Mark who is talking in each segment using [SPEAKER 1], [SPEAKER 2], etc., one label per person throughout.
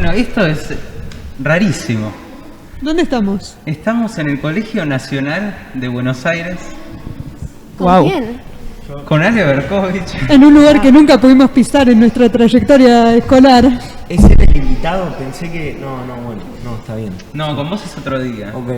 [SPEAKER 1] Bueno, esto es rarísimo.
[SPEAKER 2] ¿Dónde estamos?
[SPEAKER 1] Estamos en el Colegio Nacional de Buenos Aires.
[SPEAKER 3] ¿Con quién?
[SPEAKER 1] Con Ale Berkovich.
[SPEAKER 2] En un lugar que nunca pudimos pisar en nuestra trayectoria escolar.
[SPEAKER 4] ¿Ese era el invitado? Pensé que... No, está bien.
[SPEAKER 1] No, con vos es otro día.
[SPEAKER 4] Ok.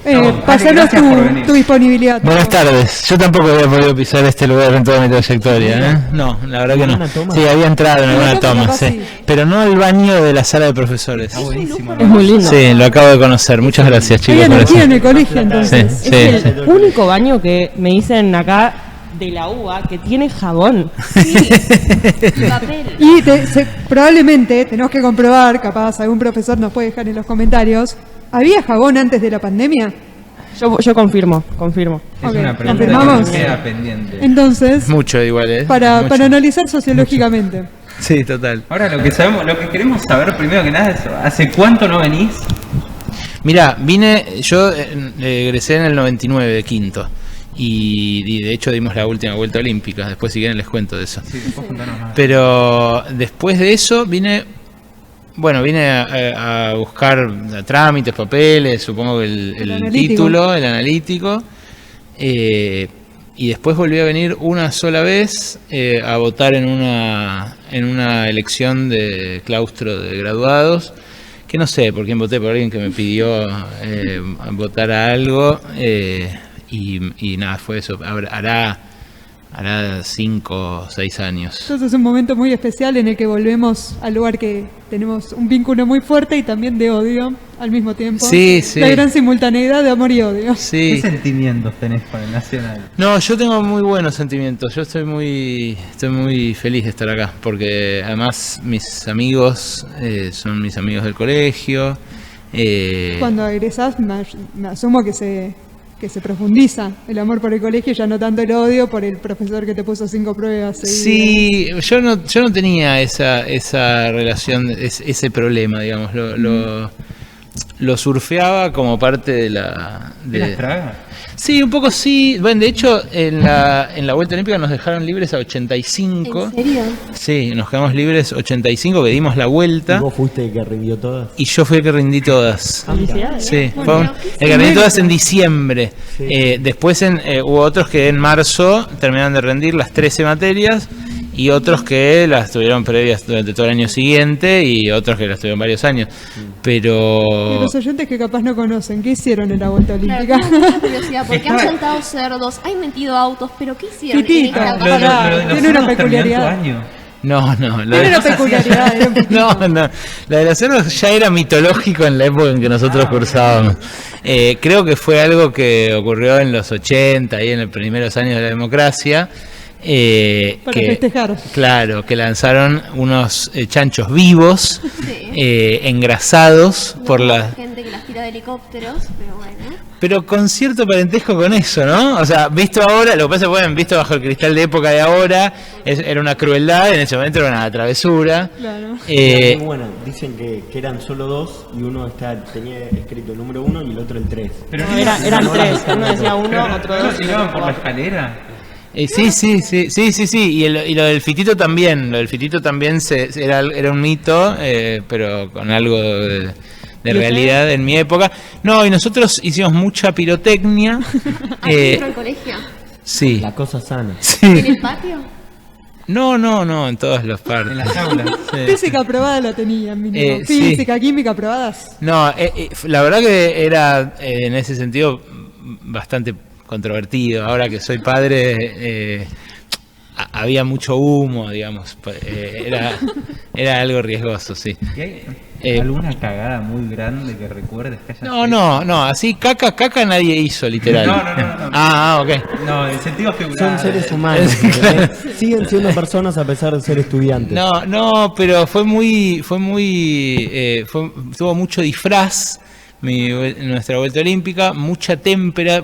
[SPEAKER 1] No, Ale,
[SPEAKER 2] Pasanos
[SPEAKER 1] gracias por venir.
[SPEAKER 2] tu disponibilidad.
[SPEAKER 5] Buenas tardes. Yo tampoco había podido pisar este lugar en toda mi trayectoria, ¿eh? No, la verdad que no.
[SPEAKER 4] ¿Alguna toma?
[SPEAKER 5] Sí, había entrado en alguna
[SPEAKER 2] toma,
[SPEAKER 5] toma,
[SPEAKER 2] capaz
[SPEAKER 5] sí.
[SPEAKER 2] sí.
[SPEAKER 5] Pero no al baño de la sala de profesores.
[SPEAKER 1] Buenísimo.
[SPEAKER 3] Es muy lindo.
[SPEAKER 5] Sí, lo acabo de conocer. Muchas gracias, chicos,
[SPEAKER 2] Hay
[SPEAKER 5] por
[SPEAKER 2] anarquía
[SPEAKER 5] eso.
[SPEAKER 2] en el colegio, entonces.
[SPEAKER 5] Sí,
[SPEAKER 3] Es
[SPEAKER 5] sí.
[SPEAKER 3] el único baño que me dicen acá de la UBA que tiene jabón.
[SPEAKER 6] Papel.
[SPEAKER 2] Y probablemente, tenemos que comprobar, capaz algún profesor nos puede dejar en los comentarios, ¿había jabón antes de la pandemia?
[SPEAKER 3] Yo confirmo.
[SPEAKER 1] Es
[SPEAKER 2] Ok,
[SPEAKER 1] una pregunta que
[SPEAKER 2] confirmamos.
[SPEAKER 1] nos queda pendiente.
[SPEAKER 2] Entonces,
[SPEAKER 5] Mucho igual, ¿eh?
[SPEAKER 2] para
[SPEAKER 5] Mucho.
[SPEAKER 2] analizar sociológicamente.
[SPEAKER 5] Sí, total.
[SPEAKER 1] Ahora lo que queremos saber primero que nada es ¿hace cuánto no venís?
[SPEAKER 5] Mirá, yo egresé en el 99 de quinto. Y de hecho dimos la última vuelta olímpica. Después si quieren les cuento de eso.
[SPEAKER 1] Sí, después contanos más.
[SPEAKER 5] Pero después de eso vine a buscar trámites, papeles, supongo que el
[SPEAKER 2] analítico.
[SPEAKER 5] título, el analítico. Y después volví a venir una sola vez a votar en una elección de claustro de graduados. Que no sé por quién voté, por alguien que me pidió votar a algo. Y nada, fue eso. Hará 5 o 6 años.
[SPEAKER 2] Entonces es un momento muy especial en el que volvemos al lugar que tenemos un vínculo muy fuerte y también de odio al mismo tiempo.
[SPEAKER 5] Sí, sí.
[SPEAKER 2] La gran simultaneidad de amor y odio.
[SPEAKER 1] ¿Qué
[SPEAKER 5] Sí.
[SPEAKER 1] sentimientos tenés con el Nacional?
[SPEAKER 5] No, yo tengo muy buenos sentimientos. Yo estoy muy feliz de estar acá, porque además mis amigos son mis amigos del colegio.
[SPEAKER 2] Cuando egresás, me asumo que se profundiza el amor por el colegio, ya no tanto el odio por el profesor que te puso 5 pruebas seguidas.
[SPEAKER 5] Sí, yo no tenía esa relación, ese problema, digamos. Lo surfeaba como parte de la...
[SPEAKER 1] ¿Las tragas?
[SPEAKER 5] Sí, un poco sí. Bueno, de hecho, en la Vuelta Olímpica nos dejaron libres a 85.
[SPEAKER 6] ¿En serio?
[SPEAKER 5] Sí, nos quedamos libres 85, que dimos la vuelta.
[SPEAKER 4] ¿Y vos fuiste el que rindió todas?
[SPEAKER 5] Y yo fui el que rindí todas.
[SPEAKER 3] Felicidades.
[SPEAKER 5] Sí,
[SPEAKER 6] Bueno,
[SPEAKER 5] el que rindí todas en diciembre.
[SPEAKER 4] Sí.
[SPEAKER 5] Después hubo otros que en marzo terminaron de rendir las 13 materias y otros que las tuvieron previas durante todo el año siguiente y otros que las tuvieron varios años.
[SPEAKER 2] Y
[SPEAKER 5] Pero...
[SPEAKER 2] los oyentes que capaz no conocen, ¿qué hicieron en la vuelta
[SPEAKER 6] Claro,
[SPEAKER 2] olímpica?
[SPEAKER 6] tengo mucha curiosidad, porque han saltado cerdos, han metido autos, pero ¿qué hicieron en
[SPEAKER 2] Pitito.
[SPEAKER 6] esta
[SPEAKER 1] Lo de
[SPEAKER 2] Pará,
[SPEAKER 1] los
[SPEAKER 2] tiene una
[SPEAKER 1] cerdos terminó en tu
[SPEAKER 2] peculiaridad.
[SPEAKER 1] año.
[SPEAKER 5] No,
[SPEAKER 2] Tiene una peculiaridad. era un pitito.
[SPEAKER 5] No, la de los cerdos ya era mitológico en la época en que nosotros cursábamos. Creo que fue algo que ocurrió en los 80 y en los primeros años de la democracia.
[SPEAKER 2] Para festejar.
[SPEAKER 5] Claro, que lanzaron unos chanchos vivos,
[SPEAKER 6] Sí.
[SPEAKER 5] engrasados
[SPEAKER 6] No
[SPEAKER 5] por
[SPEAKER 6] como
[SPEAKER 5] la...
[SPEAKER 6] gente que las tira de helicópteros, pero bueno.
[SPEAKER 5] Pero con cierto parentesco con eso, ¿no? O sea, visto ahora, lo que pasa es que, bueno, visto bajo el cristal de época de ahora, era una crueldad, en ese momento era una travesura.
[SPEAKER 2] Claro.
[SPEAKER 4] Era muy bueno. Dicen que eran solo 2 y uno tenía escrito el número 1 y el otro el 3.
[SPEAKER 1] Pero
[SPEAKER 3] No, eran 3. Uno decía 1, otro
[SPEAKER 1] ¿no
[SPEAKER 3] 2.
[SPEAKER 1] lo tiraban por la escalera?
[SPEAKER 5] Sí. Y lo del fitito también. Lo del fitito también era un mito, pero con algo de realidad en mi época. No, y nosotros hicimos mucha pirotecnia.
[SPEAKER 6] ¿Adentro del colegio?
[SPEAKER 5] Sí.
[SPEAKER 4] La cosa sana.
[SPEAKER 6] ¿En
[SPEAKER 5] Sí.
[SPEAKER 6] el patio?
[SPEAKER 5] No, en todas las partes.
[SPEAKER 1] En las aulas.
[SPEAKER 5] Sí.
[SPEAKER 2] Física aprobada la tenían, mínimo.
[SPEAKER 5] Sí.
[SPEAKER 2] Física, química aprobadas.
[SPEAKER 5] No, la verdad que era en ese sentido bastante controvertido. Ahora que soy padre, había mucho humo, digamos. Era algo riesgoso, sí.
[SPEAKER 1] ¿Y hay alguna cagada muy grande que recuerdes que haya sido?
[SPEAKER 5] No, así caca nadie hizo, literal.
[SPEAKER 1] No.
[SPEAKER 5] Ok.
[SPEAKER 1] No, en sentido figurado.
[SPEAKER 4] Son seres humanos. ¿entendés? Siguen siendo personas a pesar de ser estudiantes.
[SPEAKER 5] No, pero tuvo mucho disfraz nuestra vuelta olímpica, mucha témpera.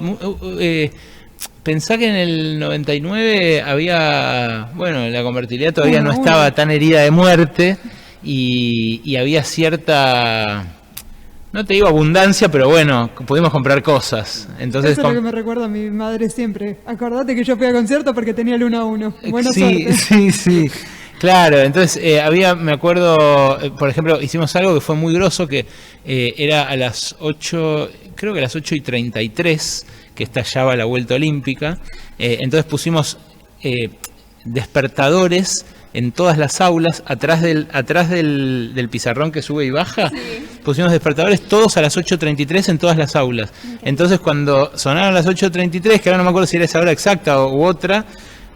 [SPEAKER 5] Pensá que en el 99 había, bueno, la convertibilidad todavía no estaba tan herida de muerte y había cierta, no te digo abundancia, pero bueno, pudimos comprar cosas. Entonces,
[SPEAKER 2] Eso es lo que me recuerda a mi madre siempre. Acordate que yo fui a concierto porque tenía el 1 a 1. Buena
[SPEAKER 5] sí,
[SPEAKER 2] suerte.
[SPEAKER 5] sí. Claro, entonces me acuerdo, por ejemplo, hicimos algo que fue muy groso, que era a las 8, creo que a las 8:33, que estallaba la vuelta olímpica. Entonces pusimos despertadores en todas las aulas, atrás del pizarrón que sube y baja, pusimos despertadores todos a las 8:33 en todas las aulas. Entonces cuando sonaron las 8:33, que ahora no me acuerdo si era esa hora exacta u otra,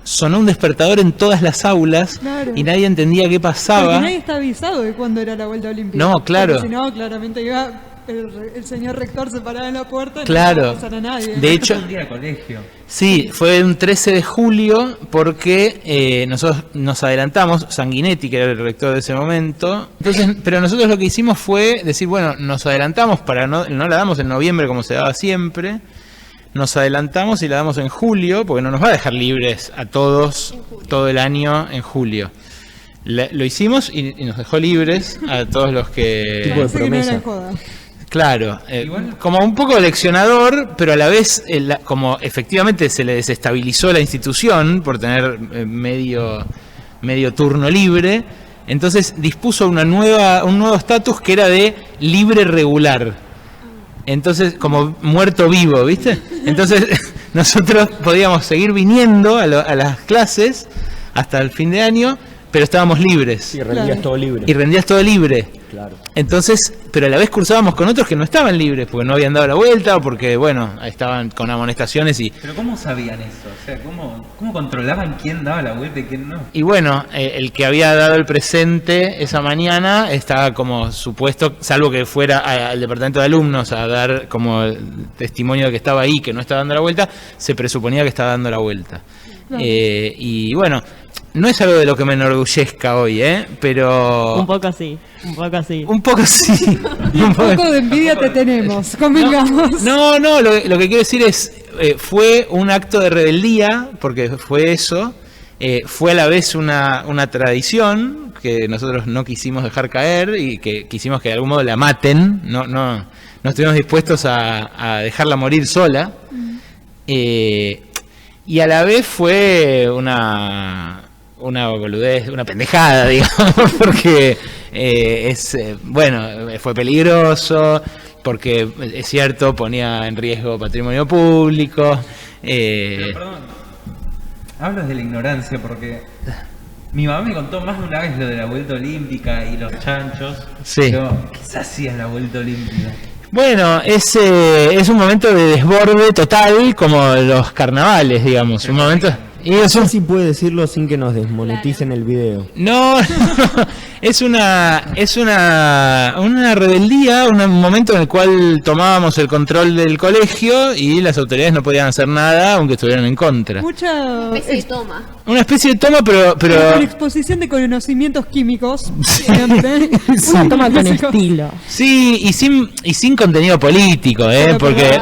[SPEAKER 5] sonó un despertador en todas las aulas.
[SPEAKER 2] Claro.
[SPEAKER 5] Y nadie entendía qué pasaba.
[SPEAKER 2] Porque nadie está avisado de cuándo era la vuelta olímpica.
[SPEAKER 5] No, claro.
[SPEAKER 2] Porque si no, claramente iba el señor rector se paraba en la puerta y
[SPEAKER 5] Claro.
[SPEAKER 2] no iba a pasar a nadie.
[SPEAKER 5] De hecho,
[SPEAKER 1] Un día de colegio.
[SPEAKER 5] sí, fue un 13 de julio porque nosotros nos adelantamos, Sanguinetti, que era el rector de ese momento. Entonces, pero nosotros lo que hicimos fue decir, bueno, nos adelantamos para no la damos en noviembre como se daba siempre. Nos adelantamos y la damos en julio, porque no nos va a dejar libres a todos todo el año en julio. Lo hicimos y nos dejó libres a todos los que...
[SPEAKER 4] Tipo de
[SPEAKER 2] Parece que no
[SPEAKER 4] promesa.
[SPEAKER 2] era joda.
[SPEAKER 5] Claro,
[SPEAKER 1] Igual-
[SPEAKER 5] como un poco leccionador, pero a la vez, como efectivamente se le desestabilizó la institución por tener medio turno libre, entonces dispuso un nuevo estatus que era de libre regular. Entonces, como muerto vivo, ¿viste? Entonces, nosotros podíamos seguir viniendo a las clases hasta el fin de año, pero estábamos libres.
[SPEAKER 4] Y rendías
[SPEAKER 2] Claro.
[SPEAKER 4] todo libre.
[SPEAKER 5] Y rendías todo libre.
[SPEAKER 4] Claro.
[SPEAKER 5] Entonces, pero a la vez cursábamos con otros que no estaban libres, porque no habían dado la vuelta o porque, bueno, estaban con amonestaciones
[SPEAKER 1] Pero ¿cómo sabían eso? O sea, ¿cómo controlaban quién daba la vuelta y quién no?
[SPEAKER 5] y bueno, el que había dado el presente esa mañana estaba como supuesto, salvo que fuera al departamento de alumnos a dar como testimonio de que estaba ahí, que no estaba dando la vuelta, se presuponía que estaba dando la vuelta.
[SPEAKER 2] Claro.
[SPEAKER 5] Y bueno, no es algo de lo que me enorgullezca hoy, pero...
[SPEAKER 3] Un poco así, un poco así.
[SPEAKER 5] Un poco sí.
[SPEAKER 2] Un poco de envidia te tenemos, convengamos.
[SPEAKER 5] No, lo que quiero decir es, fue un acto de rebeldía, porque fue eso, fue a la vez una tradición que nosotros no quisimos dejar caer y que quisimos que de algún modo la maten, no estuvimos dispuestos a dejarla morir sola, y a la vez fue una boludez, una pendejada, digamos, porque fue peligroso, porque es cierto, ponía en riesgo patrimonio público.
[SPEAKER 1] Pero, perdón, hablo desde la ignorancia porque mi mamá me contó más de una vez lo de la vuelta olímpica y los chanchos.
[SPEAKER 5] Sí.
[SPEAKER 1] Pero, ¿qué se hacía en la vuelta olímpica?
[SPEAKER 5] Bueno, es un momento de desborde total, como los carnavales, digamos. Un momento. Y
[SPEAKER 4] No
[SPEAKER 5] es un-
[SPEAKER 4] sé si puede decirlo sin que nos desmoneticen el video.
[SPEAKER 5] No, es una rebeldía, un momento en el cual tomábamos el control del colegio y las autoridades no podían hacer nada aunque estuvieran en contra.
[SPEAKER 2] Mucha
[SPEAKER 6] Especie de toma.
[SPEAKER 5] Una especie de toma, pero
[SPEAKER 2] con exposición de conocimientos químicos. Siempre.
[SPEAKER 3] Una toma con
[SPEAKER 2] Básicos.
[SPEAKER 3] estilo.
[SPEAKER 5] sí, y sin contenido político,
[SPEAKER 2] Pero,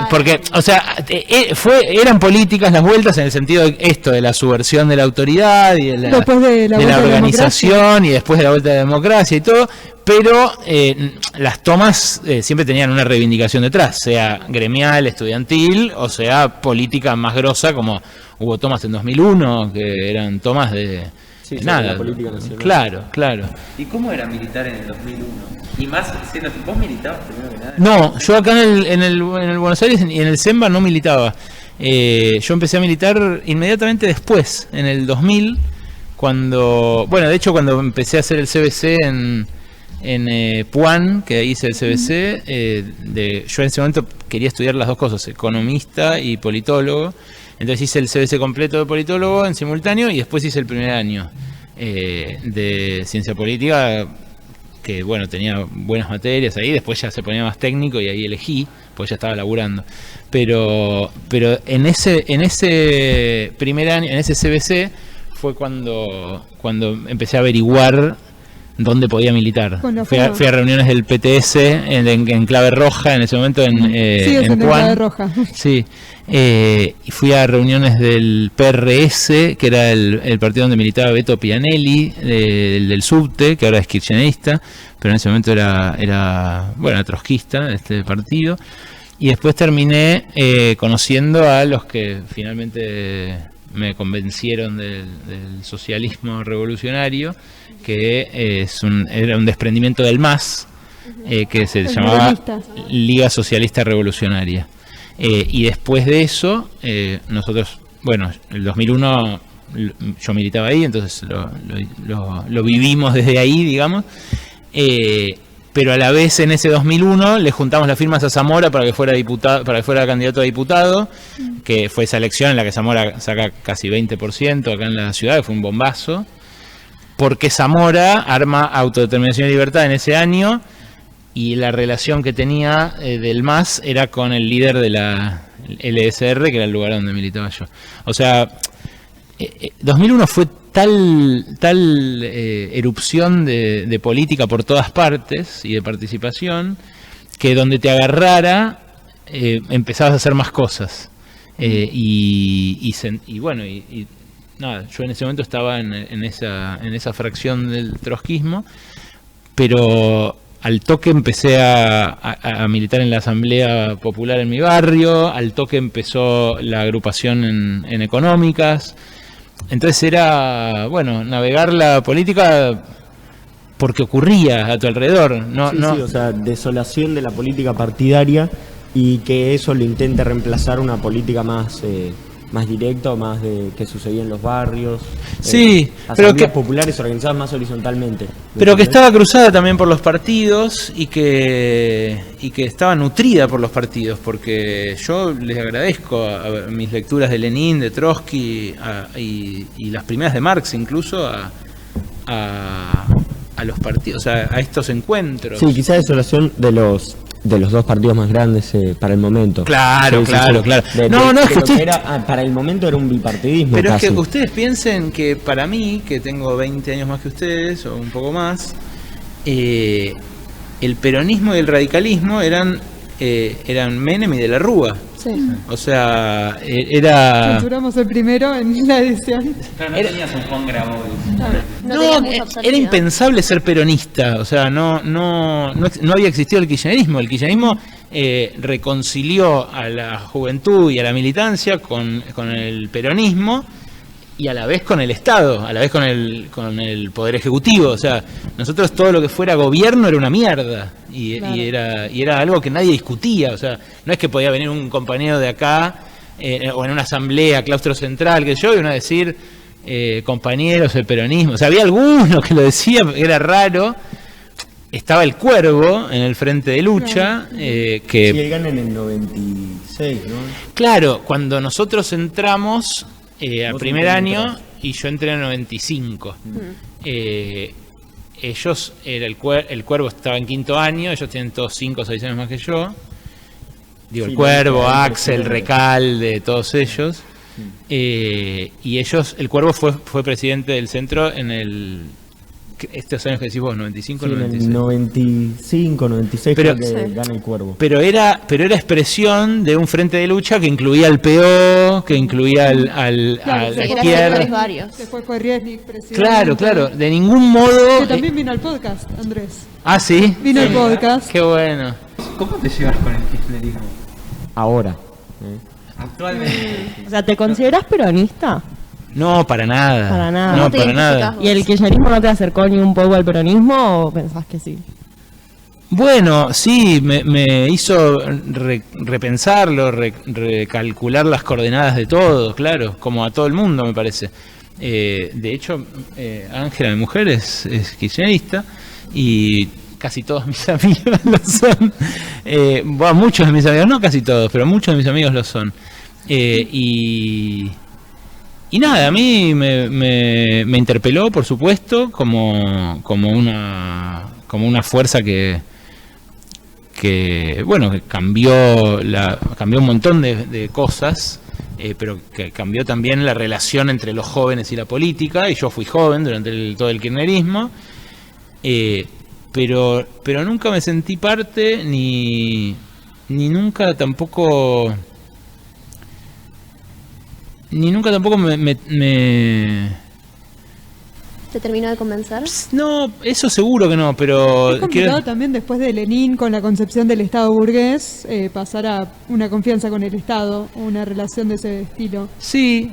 [SPEAKER 5] porque o sea, eran políticas las vueltas en el sentido de esto, de la subversión de la autoridad y de
[SPEAKER 2] Después de la
[SPEAKER 5] de
[SPEAKER 2] vuelta
[SPEAKER 5] la
[SPEAKER 2] a la
[SPEAKER 5] organización y después de la vuelta de la democracia y todo, pero las tomas siempre tenían una reivindicación detrás, sea gremial, estudiantil, o sea política más grosa, como hubo tomas en 2001, que eran tomas de
[SPEAKER 4] Sí,
[SPEAKER 5] de
[SPEAKER 4] sobre
[SPEAKER 5] nada.
[SPEAKER 4] la política nacional.
[SPEAKER 5] Claro.
[SPEAKER 1] ¿Y cómo era militar en el 2001? Y más siendo vos militabas primero que nada.
[SPEAKER 5] No, yo acá en el Buenos Aires y en el SEMBA no militaba. Yo empecé a militar inmediatamente después, en el 2000, cuando empecé a hacer el CBC en Puan, que ahí hice el CBC, yo en ese momento quería estudiar las dos cosas, economista y politólogo. Entonces hice el CBC completo de politólogo en simultáneo y después hice el primer año de ciencia política, que bueno, tenía buenas materias ahí, después ya se ponía más técnico y ahí elegí, pues ya estaba laburando. Pero en ese primer año, en ese CBC, fue cuando empecé a averiguar dónde podía militar.
[SPEAKER 2] Con la
[SPEAKER 5] Fui
[SPEAKER 2] forma.
[SPEAKER 5] a reuniones del PTS en Clave Roja en ese momento
[SPEAKER 2] Sigues
[SPEAKER 5] en
[SPEAKER 2] en
[SPEAKER 5] Puan.
[SPEAKER 2] Clave Roja.
[SPEAKER 5] Sí, y fui a reuniones del PRS, que era el partido donde militaba Beto Pianelli, del subte, que ahora es kirchnerista, pero en ese momento era trotskista este partido. Y después terminé conociendo a los que finalmente me convencieron del socialismo revolucionario, que era un desprendimiento del MAS, que se
[SPEAKER 2] El
[SPEAKER 5] llamaba
[SPEAKER 2] peronista.
[SPEAKER 5] Liga Socialista Revolucionaria. Y después de eso, nosotros, bueno, el 2001 yo militaba ahí, entonces lo vivimos desde ahí, digamos. Pero a la vez en ese 2001 le juntamos las firmas a Zamora para que fuera diputado, para que fuera candidato a diputado, que fue esa elección en la que Zamora saca casi 20% acá en la ciudad, que fue un bombazo, porque Zamora arma Autodeterminación y Libertad en ese año, y la relación que tenía del MAS era con el líder de la LSR, que era el lugar donde militaba yo. O sea, 2001 fue tal erupción de política por todas partes y de participación, que donde te agarrara empezabas a hacer más cosas. Bueno, nada, yo en ese momento estaba en esa fracción del trotskismo, pero al toque empecé a militar en la Asamblea Popular en mi barrio, al toque empezó la agrupación en económicas. Entonces era, bueno, navegar la política porque ocurría a tu alrededor.
[SPEAKER 4] Sí, o sea, desolación de la política partidaria y que eso lo intente reemplazar una política más directa, más de que sucedía en los barrios.
[SPEAKER 5] Sí, pero
[SPEAKER 4] asambleas populares organizadas más horizontalmente.
[SPEAKER 5] Pero que estaba cruzada también por los partidos y que estaba nutrida por los partidos, porque yo les agradezco a mis lecturas de Lenin, de Trotsky y las primeras de Marx incluso a los partidos, o sea, a estos encuentros.
[SPEAKER 4] Sí, quizá desolación de los dos partidos más grandes para el momento.
[SPEAKER 5] Claro,
[SPEAKER 4] Sí,
[SPEAKER 5] claro. No, es que usted...
[SPEAKER 4] para el momento era un bipartidismo.
[SPEAKER 5] Pero
[SPEAKER 4] casi.
[SPEAKER 5] es que ustedes piensen que para mí, que tengo 20 años más que ustedes, o un poco más, el peronismo y el radicalismo eran Menem y de la Rúa.
[SPEAKER 2] Sí.
[SPEAKER 5] O sea, era...
[SPEAKER 2] Censuramos el primero en la edición.
[SPEAKER 1] Pero no tenías un Juan Grabois.
[SPEAKER 6] No tenías mucha
[SPEAKER 5] era
[SPEAKER 6] salida.
[SPEAKER 5] impensable ser peronista, o sea, no había existido el kirchnerismo. El kirchnerismo reconcilió a la juventud y a la militancia con el peronismo y a la vez con el Estado, a la vez con el Poder Ejecutivo. O sea, nosotros todo lo que fuera gobierno era una mierda y era algo que nadie discutía. O sea, no es que podía venir un compañero de acá o en una asamblea, claustro central, que yo, y uno decir... compañeros, el peronismo, o sea, había algunos que lo decían, era raro. Estaba el Cuervo en el frente de lucha, que...
[SPEAKER 4] Sí, él gana en el 96, ¿no?
[SPEAKER 5] Claro, cuando nosotros entramos al
[SPEAKER 4] Vos
[SPEAKER 5] primer
[SPEAKER 4] entraste
[SPEAKER 5] año,
[SPEAKER 4] atrás.
[SPEAKER 5] y yo entré en el 95. Ellos, el Cuervo estaba en quinto año, ellos tienen todos 5 o 6 años más que yo. Digo,
[SPEAKER 4] Sí,
[SPEAKER 5] el Cuervo,
[SPEAKER 4] no,
[SPEAKER 5] Axel,
[SPEAKER 4] no.
[SPEAKER 5] Recalde, todos ellos. Y ellos, el Cuervo fue presidente del centro en estos años que decís vos, 95,
[SPEAKER 4] Sí, en
[SPEAKER 5] 96.
[SPEAKER 4] el 95, 96
[SPEAKER 5] Pero-
[SPEAKER 4] creo que
[SPEAKER 6] Sí.
[SPEAKER 4] gana el Cuervo.
[SPEAKER 5] Pero era expresión de un frente de lucha que incluía al PO, que incluía a
[SPEAKER 2] Claro,
[SPEAKER 5] la
[SPEAKER 2] sí,
[SPEAKER 6] Eran
[SPEAKER 5] izquierda.
[SPEAKER 6] sectores varios.
[SPEAKER 2] Después fue Riesnik, presidente.
[SPEAKER 5] Claro, de ningún modo.
[SPEAKER 2] Que también vino al podcast, Andrés.
[SPEAKER 5] Ah, sí.
[SPEAKER 2] Vino al podcast.
[SPEAKER 5] Qué bueno.
[SPEAKER 1] ¿Cómo te llevas con el kirchnerismo?
[SPEAKER 4] Ahora.
[SPEAKER 1] Actualmente.
[SPEAKER 3] O sea, ¿te consideras peronista?
[SPEAKER 5] No, para nada.
[SPEAKER 3] Para nada.
[SPEAKER 5] No,
[SPEAKER 6] ¿Cómo te
[SPEAKER 5] para nada.
[SPEAKER 6] identificás?
[SPEAKER 3] ¿Y el kirchnerismo no te acercó ni un poco al peronismo o pensás que sí?
[SPEAKER 5] Bueno, sí, me hizo repensarlo, recalcular las coordenadas de todo, claro, como a todo el mundo me parece. De hecho, Ángela, mi mujer, es kirchnerista y casi todos mis amigos lo son. Bueno, muchos de mis amigos, no casi todos, pero muchos de mis amigos lo son. Y nada, a mí me interpeló, por supuesto, como una fuerza que bueno, que cambió un montón de cosas, pero que cambió también la relación entre los jóvenes y la política, y yo fui joven durante todo el kirchnerismo, pero nunca me sentí parte, ni nunca tampoco me
[SPEAKER 6] ¿Te terminó de convencer?
[SPEAKER 5] no, eso seguro que no, pero
[SPEAKER 2] Es complicado también después de Lenin, con la concepción del Estado burgués, pasar a una confianza con el Estado, una relación de ese estilo.
[SPEAKER 5] Sí,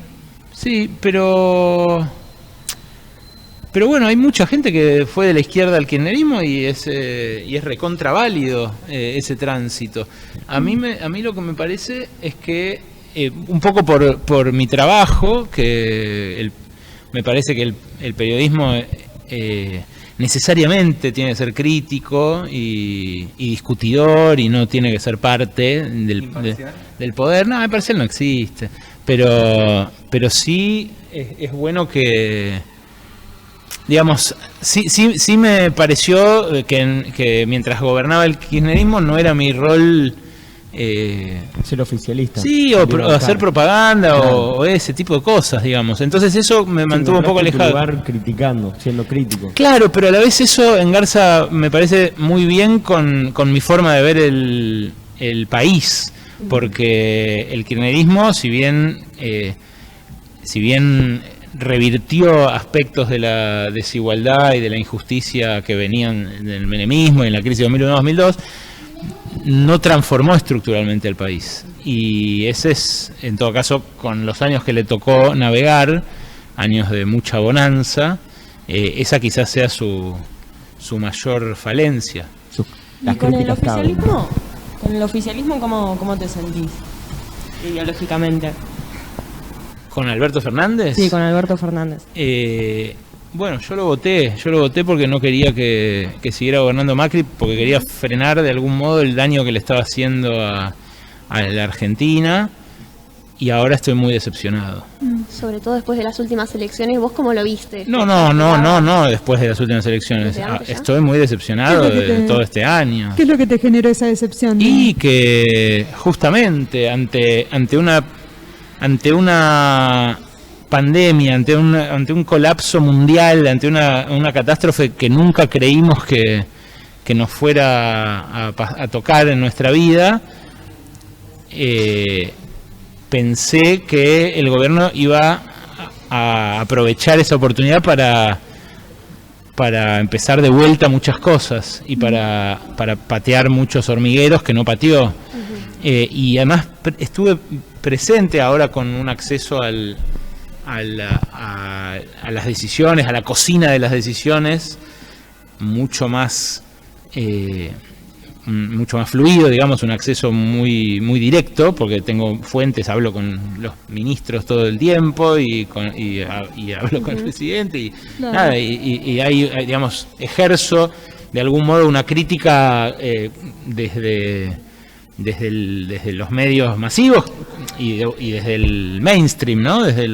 [SPEAKER 5] Sí, pero bueno, hay mucha gente que fue de la izquierda al kirchnerismo y es recontra válido ese tránsito. A mí lo que me parece es que un poco por mi trabajo, que me parece que el periodismo necesariamente tiene que ser crítico y discutidor y no tiene que ser parte del poder. No, imparcial no existe, pero sí es bueno que, digamos, sí me pareció que mientras gobernaba el kirchnerismo no era mi rol
[SPEAKER 4] ser oficialista.
[SPEAKER 5] Sí, o hacer propaganda, claro, o ese tipo de cosas, digamos. Entonces eso me mantuvo un poco alejado.
[SPEAKER 4] Lugar criticando, siendo crítico.
[SPEAKER 5] Claro, pero a la vez eso engarza, me parece muy bien con mi forma de ver el país, porque el kirchnerismo, si bien revirtió aspectos de la desigualdad y de la injusticia que venían del menemismo y en la crisis de 2001-2002, no transformó estructuralmente el país. Y ese es, en todo caso, con los años que le tocó navegar, años de mucha bonanza, esa quizás sea su mayor falencia.
[SPEAKER 3] ¿Y con el oficialismo? ¿Con el oficialismo cómo te sentís ideológicamente?
[SPEAKER 5] ¿Con Alberto Fernández?
[SPEAKER 3] Sí, con Alberto Fernández.
[SPEAKER 5] Bueno, yo lo voté porque no quería que siguiera gobernando Macri, porque quería frenar de algún modo el daño que le estaba haciendo a la Argentina, y ahora estoy muy decepcionado.
[SPEAKER 6] Sobre todo después de las últimas elecciones, ¿vos cómo lo viste?
[SPEAKER 5] No, después de las últimas elecciones. Estoy muy decepcionado de todo este año.
[SPEAKER 2] ¿Qué es lo que te generó esa decepción?
[SPEAKER 5] Y que justamente ante una pandemia, ante un colapso mundial, ante una catástrofe que nunca creímos que nos fuera a tocar en nuestra vida, pensé que el gobierno iba a aprovechar esa oportunidad para empezar de vuelta muchas cosas y para patear muchos hormigueros que no pateó. Y además estuve presente ahora con un acceso a las decisiones, a la cocina de las decisiones, mucho más fluido, digamos, un acceso muy directo, porque tengo fuentes, hablo con los ministros todo el tiempo y hablo con el presidente y claro, nada, y hay, digamos, ejerzo de algún modo una crítica desde los medios masivos y desde el mainstream, ¿no? Desde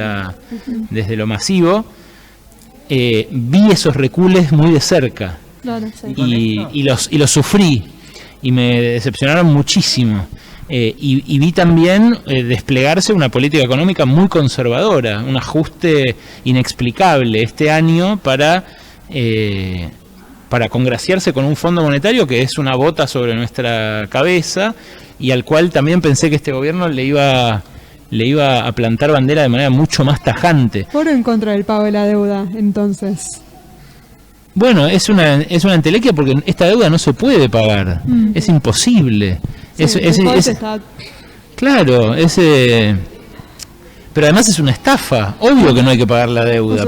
[SPEAKER 5] lo masivo, vi esos recules muy de cerca. Claro, sí. y los sufrí y me decepcionaron muchísimo. Y vi también desplegarse una política económica muy conservadora, un ajuste inexplicable este año para congraciarse con un fondo monetario que es una bota sobre nuestra cabeza y al cual también pensé que este gobierno le iba a plantar bandera de manera mucho más tajante.
[SPEAKER 2] ¿Por o en contra del pago de la deuda, entonces?
[SPEAKER 5] Bueno, es una entelequia porque esta deuda no se puede pagar, es imposible. Sí, claro, pero además es una estafa. Obvio que no hay que pagar la deuda,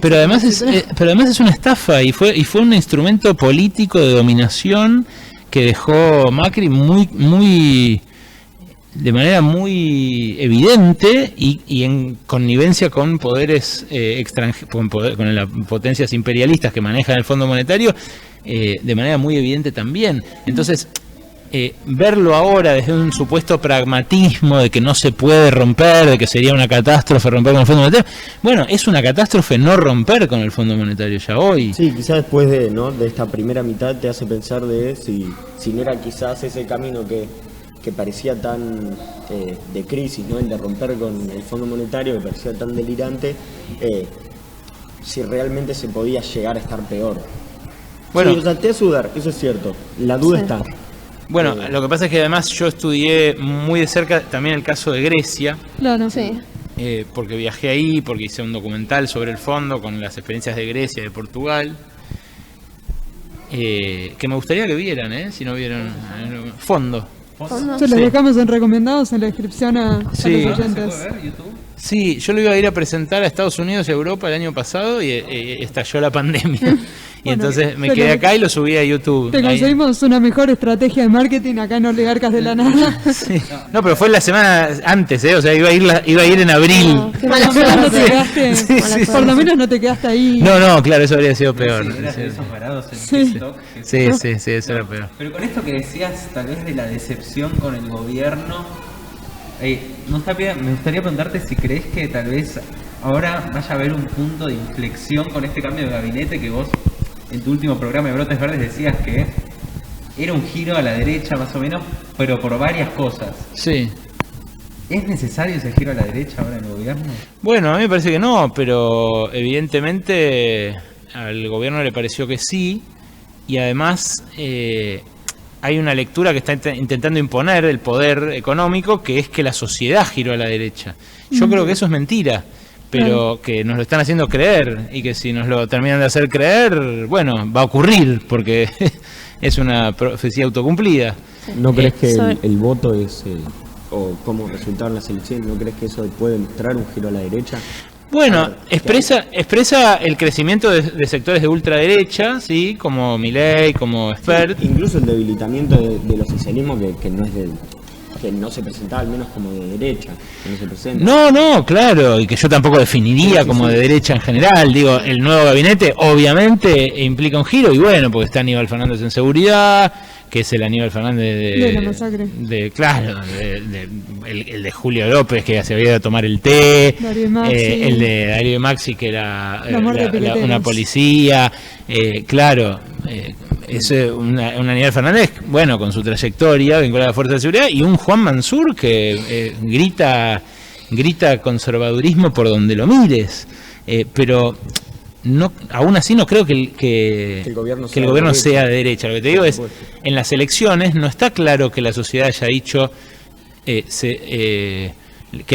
[SPEAKER 5] pero además es una estafa y fue un instrumento político de dominación que dejó Macri de manera muy evidente y en connivencia con poderes extranjeros, con las potencias imperialistas que manejan el Fondo Monetario, de manera muy evidente también. Entonces, verlo ahora desde un supuesto pragmatismo de que no se puede romper, de que sería una catástrofe romper con el Fondo Monetario, bueno, es una catástrofe no romper con el Fondo Monetario ya hoy.
[SPEAKER 4] Sí, quizás después de esta primera mitad te hace pensar de si no era quizás ese camino que parecía tan de crisis, ¿no? El de romper con el Fondo Monetario, que parecía tan delirante, si realmente se podía llegar a estar peor. Bueno, sí, o sea, te hace dudar, eso es cierto, la duda está.
[SPEAKER 5] Bueno, lo que pasa es que además yo estudié muy de cerca también el caso de Grecia.
[SPEAKER 2] Claro, sí.
[SPEAKER 5] Porque viajé ahí, porque hice un documental sobre el fondo con las experiencias de Grecia y de Portugal. Que me gustaría que vieran, si no vieron Fondo.
[SPEAKER 2] Se los dejamos en recomendados en la descripción a los oyentes.
[SPEAKER 5] Sí, yo lo iba a ir a presentar a Estados Unidos y a Europa el año pasado y estalló la pandemia. Y
[SPEAKER 2] Bueno,
[SPEAKER 5] entonces me
[SPEAKER 2] pero
[SPEAKER 5] quedé acá y lo subí a YouTube.
[SPEAKER 2] Te
[SPEAKER 5] Ahí.
[SPEAKER 2] conseguimos una mejor estrategia de marketing acá en Oligarcas de la Nada.
[SPEAKER 5] Sí. No, pero fue la semana antes, o sea, iba a ir en abril.
[SPEAKER 3] No, qué
[SPEAKER 2] Por
[SPEAKER 3] mala
[SPEAKER 2] lo menos no te
[SPEAKER 3] suerte.
[SPEAKER 2] quedaste,
[SPEAKER 5] Sí, sí,
[SPEAKER 2] por lo menos no te quedaste ahí.
[SPEAKER 5] No, claro, eso habría sido peor.
[SPEAKER 1] Sí, eras de esos varados en
[SPEAKER 2] Sí.
[SPEAKER 1] TikTok.
[SPEAKER 5] Sí, eso era peor.
[SPEAKER 1] Pero con esto que decías, tal vez de la decepción con el gobierno, me gustaría preguntarte si crees que tal vez ahora vaya a haber un punto de inflexión con este cambio de gabinete que vos en tu último programa de Brotes Verdes decías que era un giro a la derecha más o menos, pero por varias cosas.
[SPEAKER 5] Sí.
[SPEAKER 1] ¿Es necesario ese giro a la derecha ahora en el gobierno?
[SPEAKER 5] Bueno, a mí me parece que no, pero evidentemente al gobierno le pareció que sí, y además hay una lectura que está intentando imponer el poder económico, que es que la sociedad giró a la derecha. Yo creo que eso es mentira, pero que nos lo están haciendo creer, y que si nos lo terminan de hacer creer, bueno, va a ocurrir, porque es una profecía autocumplida.
[SPEAKER 4] ¿No crees que
[SPEAKER 3] sobre-
[SPEAKER 4] el voto es, o cómo resultaron las elecciones, no crees que eso puede mostrar un giro a la derecha?
[SPEAKER 5] Bueno, expresa el crecimiento de sectores de ultraderecha, sí, como Milei, como Expert.
[SPEAKER 4] Incluso el debilitamiento del oficialismo que no es que no se presentaba al menos como de derecha, que no se presenta.
[SPEAKER 5] No, claro, y que yo tampoco definiría
[SPEAKER 4] Sí,
[SPEAKER 5] como
[SPEAKER 4] sí.
[SPEAKER 5] de derecha en general. Digo, el nuevo gabinete obviamente implica un giro, y bueno, porque está Aníbal Fernández en seguridad, que es el Aníbal Fernández
[SPEAKER 2] De la masacre.
[SPEAKER 5] Claro, el de Julio López, que se había ido a tomar el té,
[SPEAKER 2] Darío Maxi.
[SPEAKER 5] el de Darío Maxi, que era
[SPEAKER 2] La muerte de piqueteros.
[SPEAKER 5] una policía, claro. Es un Aníbal Fernández, bueno, con su trayectoria vinculada a la Fuerza de Seguridad, y un Juan Mansur que grita conservadurismo por donde lo mires, pero no, aún así no creo que el gobierno sea de derecha. Lo que te digo es, en las elecciones no está claro que la sociedad haya dicho que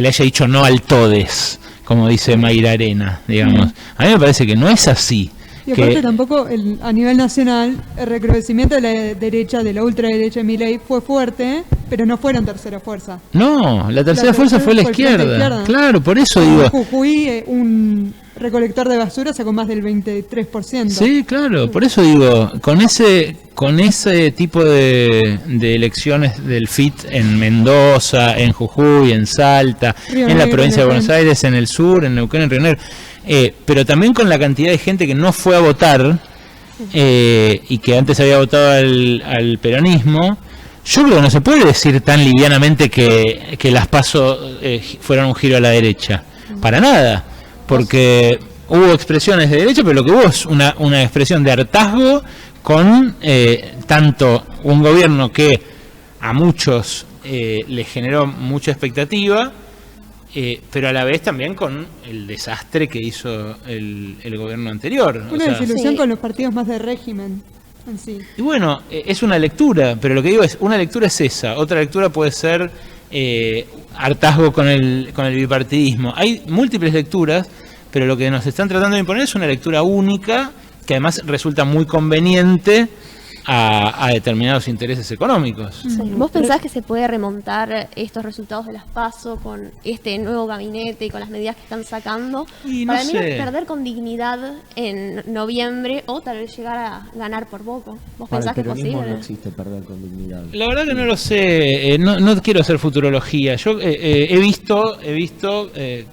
[SPEAKER 5] le haya dicho no al todes, como dice Mayra Arena, digamos. A mí me parece que no es así.
[SPEAKER 2] Y aparte tampoco a nivel nacional el recrudecimiento de la derecha, de la ultraderecha de Milei fue fuerte, pero no fueron tercera fuerza.
[SPEAKER 5] No, la tercera fuerza fue la
[SPEAKER 2] fue el Frente
[SPEAKER 5] izquierda.
[SPEAKER 2] Izquierda.
[SPEAKER 5] Claro, por eso
[SPEAKER 2] En
[SPEAKER 5] digo.
[SPEAKER 2] Jujuy, un recolector de basura sacó más del 23%.
[SPEAKER 5] Sí, claro, por eso digo, con ese tipo de elecciones del FIT en Mendoza, en Jujuy, en Salta,
[SPEAKER 2] Río
[SPEAKER 5] en la
[SPEAKER 2] Negro,
[SPEAKER 5] provincia de Buenos
[SPEAKER 2] Neuquén.
[SPEAKER 5] Aires, en el sur, en Neuquén, en Río Negro, pero también con la cantidad de gente que no fue a votar y que antes había votado al peronismo, yo creo que no se puede decir tan livianamente que las PASO fueron un giro a la derecha, para nada. Porque hubo expresiones de derecha, pero lo que hubo es una expresión de hartazgo con tanto un gobierno que a muchos les generó mucha expectativa, pero a la vez también con el desastre que hizo el gobierno anterior.
[SPEAKER 2] Una
[SPEAKER 5] O sea,
[SPEAKER 2] desilusión
[SPEAKER 3] Sí.
[SPEAKER 2] con los partidos más de régimen en sí.
[SPEAKER 5] y bueno, es una lectura, pero lo que digo es, una lectura es esa, otra lectura puede ser hartazgo con el bipartidismo. Hay múltiples lecturas, pero lo que nos están tratando de imponer es una lectura única, que además resulta muy conveniente a determinados intereses económicos.
[SPEAKER 6] Sí. ¿Vos pensás que se puede remontar estos resultados de las PASO con este nuevo gabinete y con las medidas que están sacando?
[SPEAKER 5] Y no
[SPEAKER 6] Para mí no
[SPEAKER 5] sé.
[SPEAKER 6] es perder con dignidad en noviembre o tal vez llegar a ganar por poco. ¿Vos
[SPEAKER 4] Para el
[SPEAKER 6] pensás que es
[SPEAKER 4] peronismo
[SPEAKER 6] posible?
[SPEAKER 4] no existe perder con dignidad.
[SPEAKER 5] La verdad que no lo sé, no quiero hacer futurología. Yo he visto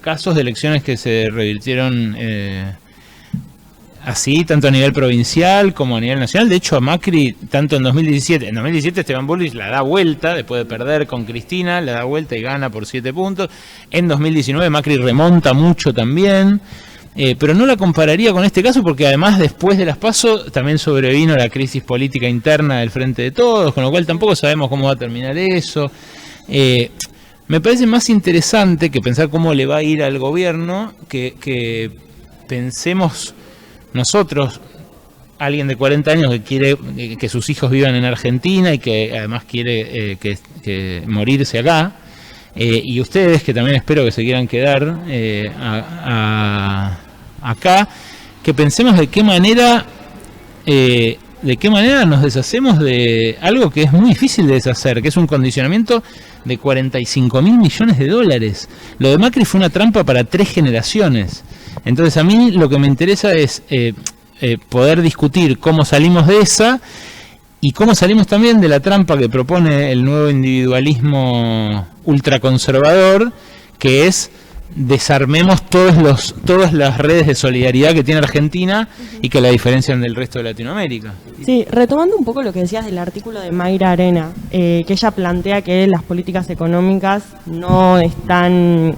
[SPEAKER 5] casos de elecciones que se revirtieron así, tanto a nivel provincial como a nivel nacional. De hecho, a Macri, tanto en 2017 Esteban Bullrich la da vuelta, después de perder con Cristina, la da vuelta y gana por 7 puntos. En 2019 Macri remonta mucho también. Pero no la compararía con este caso porque además después de las PASO también sobrevino la crisis política interna del Frente de Todos, con lo cual tampoco sabemos cómo va a terminar eso. Me parece más interesante que pensar cómo le va a ir al gobierno, que pensemos nosotros, alguien de 40 años que quiere que sus hijos vivan en Argentina y que además quiere que morirse acá, y ustedes que también espero que se quieran quedar acá, que pensemos de qué manera nos deshacemos de algo que es muy difícil de deshacer, que es un condicionamiento de 45.000 millones de dólares. Lo de Macri fue una trampa para 3 generaciones. Entonces a mí lo que me interesa es poder discutir cómo salimos de esa y cómo salimos también de la trampa que propone el nuevo individualismo ultraconservador, que es desarmemos todas las redes de solidaridad que tiene Argentina y que la diferencian del resto de Latinoamérica.
[SPEAKER 3] Sí, retomando un poco lo que decías del artículo de Mayra Arena, que ella plantea que las políticas económicas no están,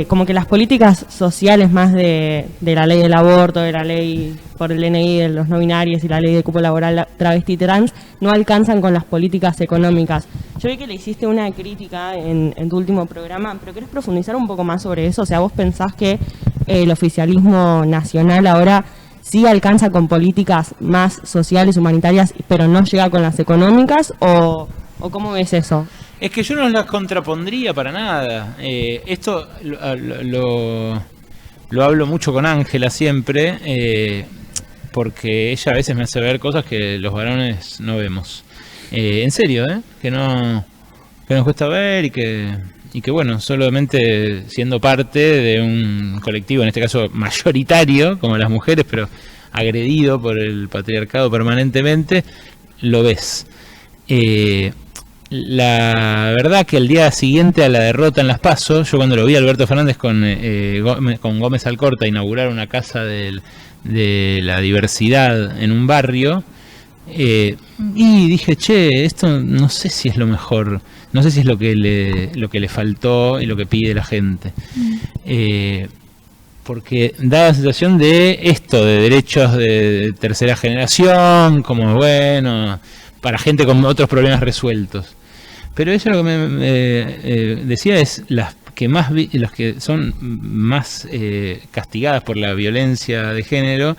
[SPEAKER 3] como que las políticas sociales más de la ley del aborto, de la ley por el DNI de los no binarios y la ley de cupo laboral travesti trans, no alcanzan con las políticas económicas. Yo vi que le hiciste una crítica en tu último programa, pero ¿querés profundizar un poco más sobre eso? O sea, ¿vos pensás que el oficialismo nacional ahora sí alcanza con políticas más sociales, humanitarias, pero no llega con las económicas? ¿O cómo ves eso?
[SPEAKER 5] Es que yo no las contrapondría para nada. Esto lo hablo mucho con Ángela siempre, porque ella a veces me hace ver cosas que los varones no vemos. En serio, que nos cuesta ver y que bueno, solamente siendo parte de un colectivo, en este caso mayoritario, como las mujeres, pero agredido por el patriarcado permanentemente, lo ves. La verdad que el día siguiente a la derrota en las PASO, yo cuando lo vi a Alberto Fernández con Gómez Alcorta inaugurar una casa de la diversidad en un barrio, y dije, che, esto no sé si es lo mejor, no sé si es lo que le faltó y lo que pide la gente. Porque da la sensación de esto, de derechos de tercera generación, como bueno, para gente con otros problemas resueltos. Pero ella lo que me decía es las que son más castigadas por la violencia de género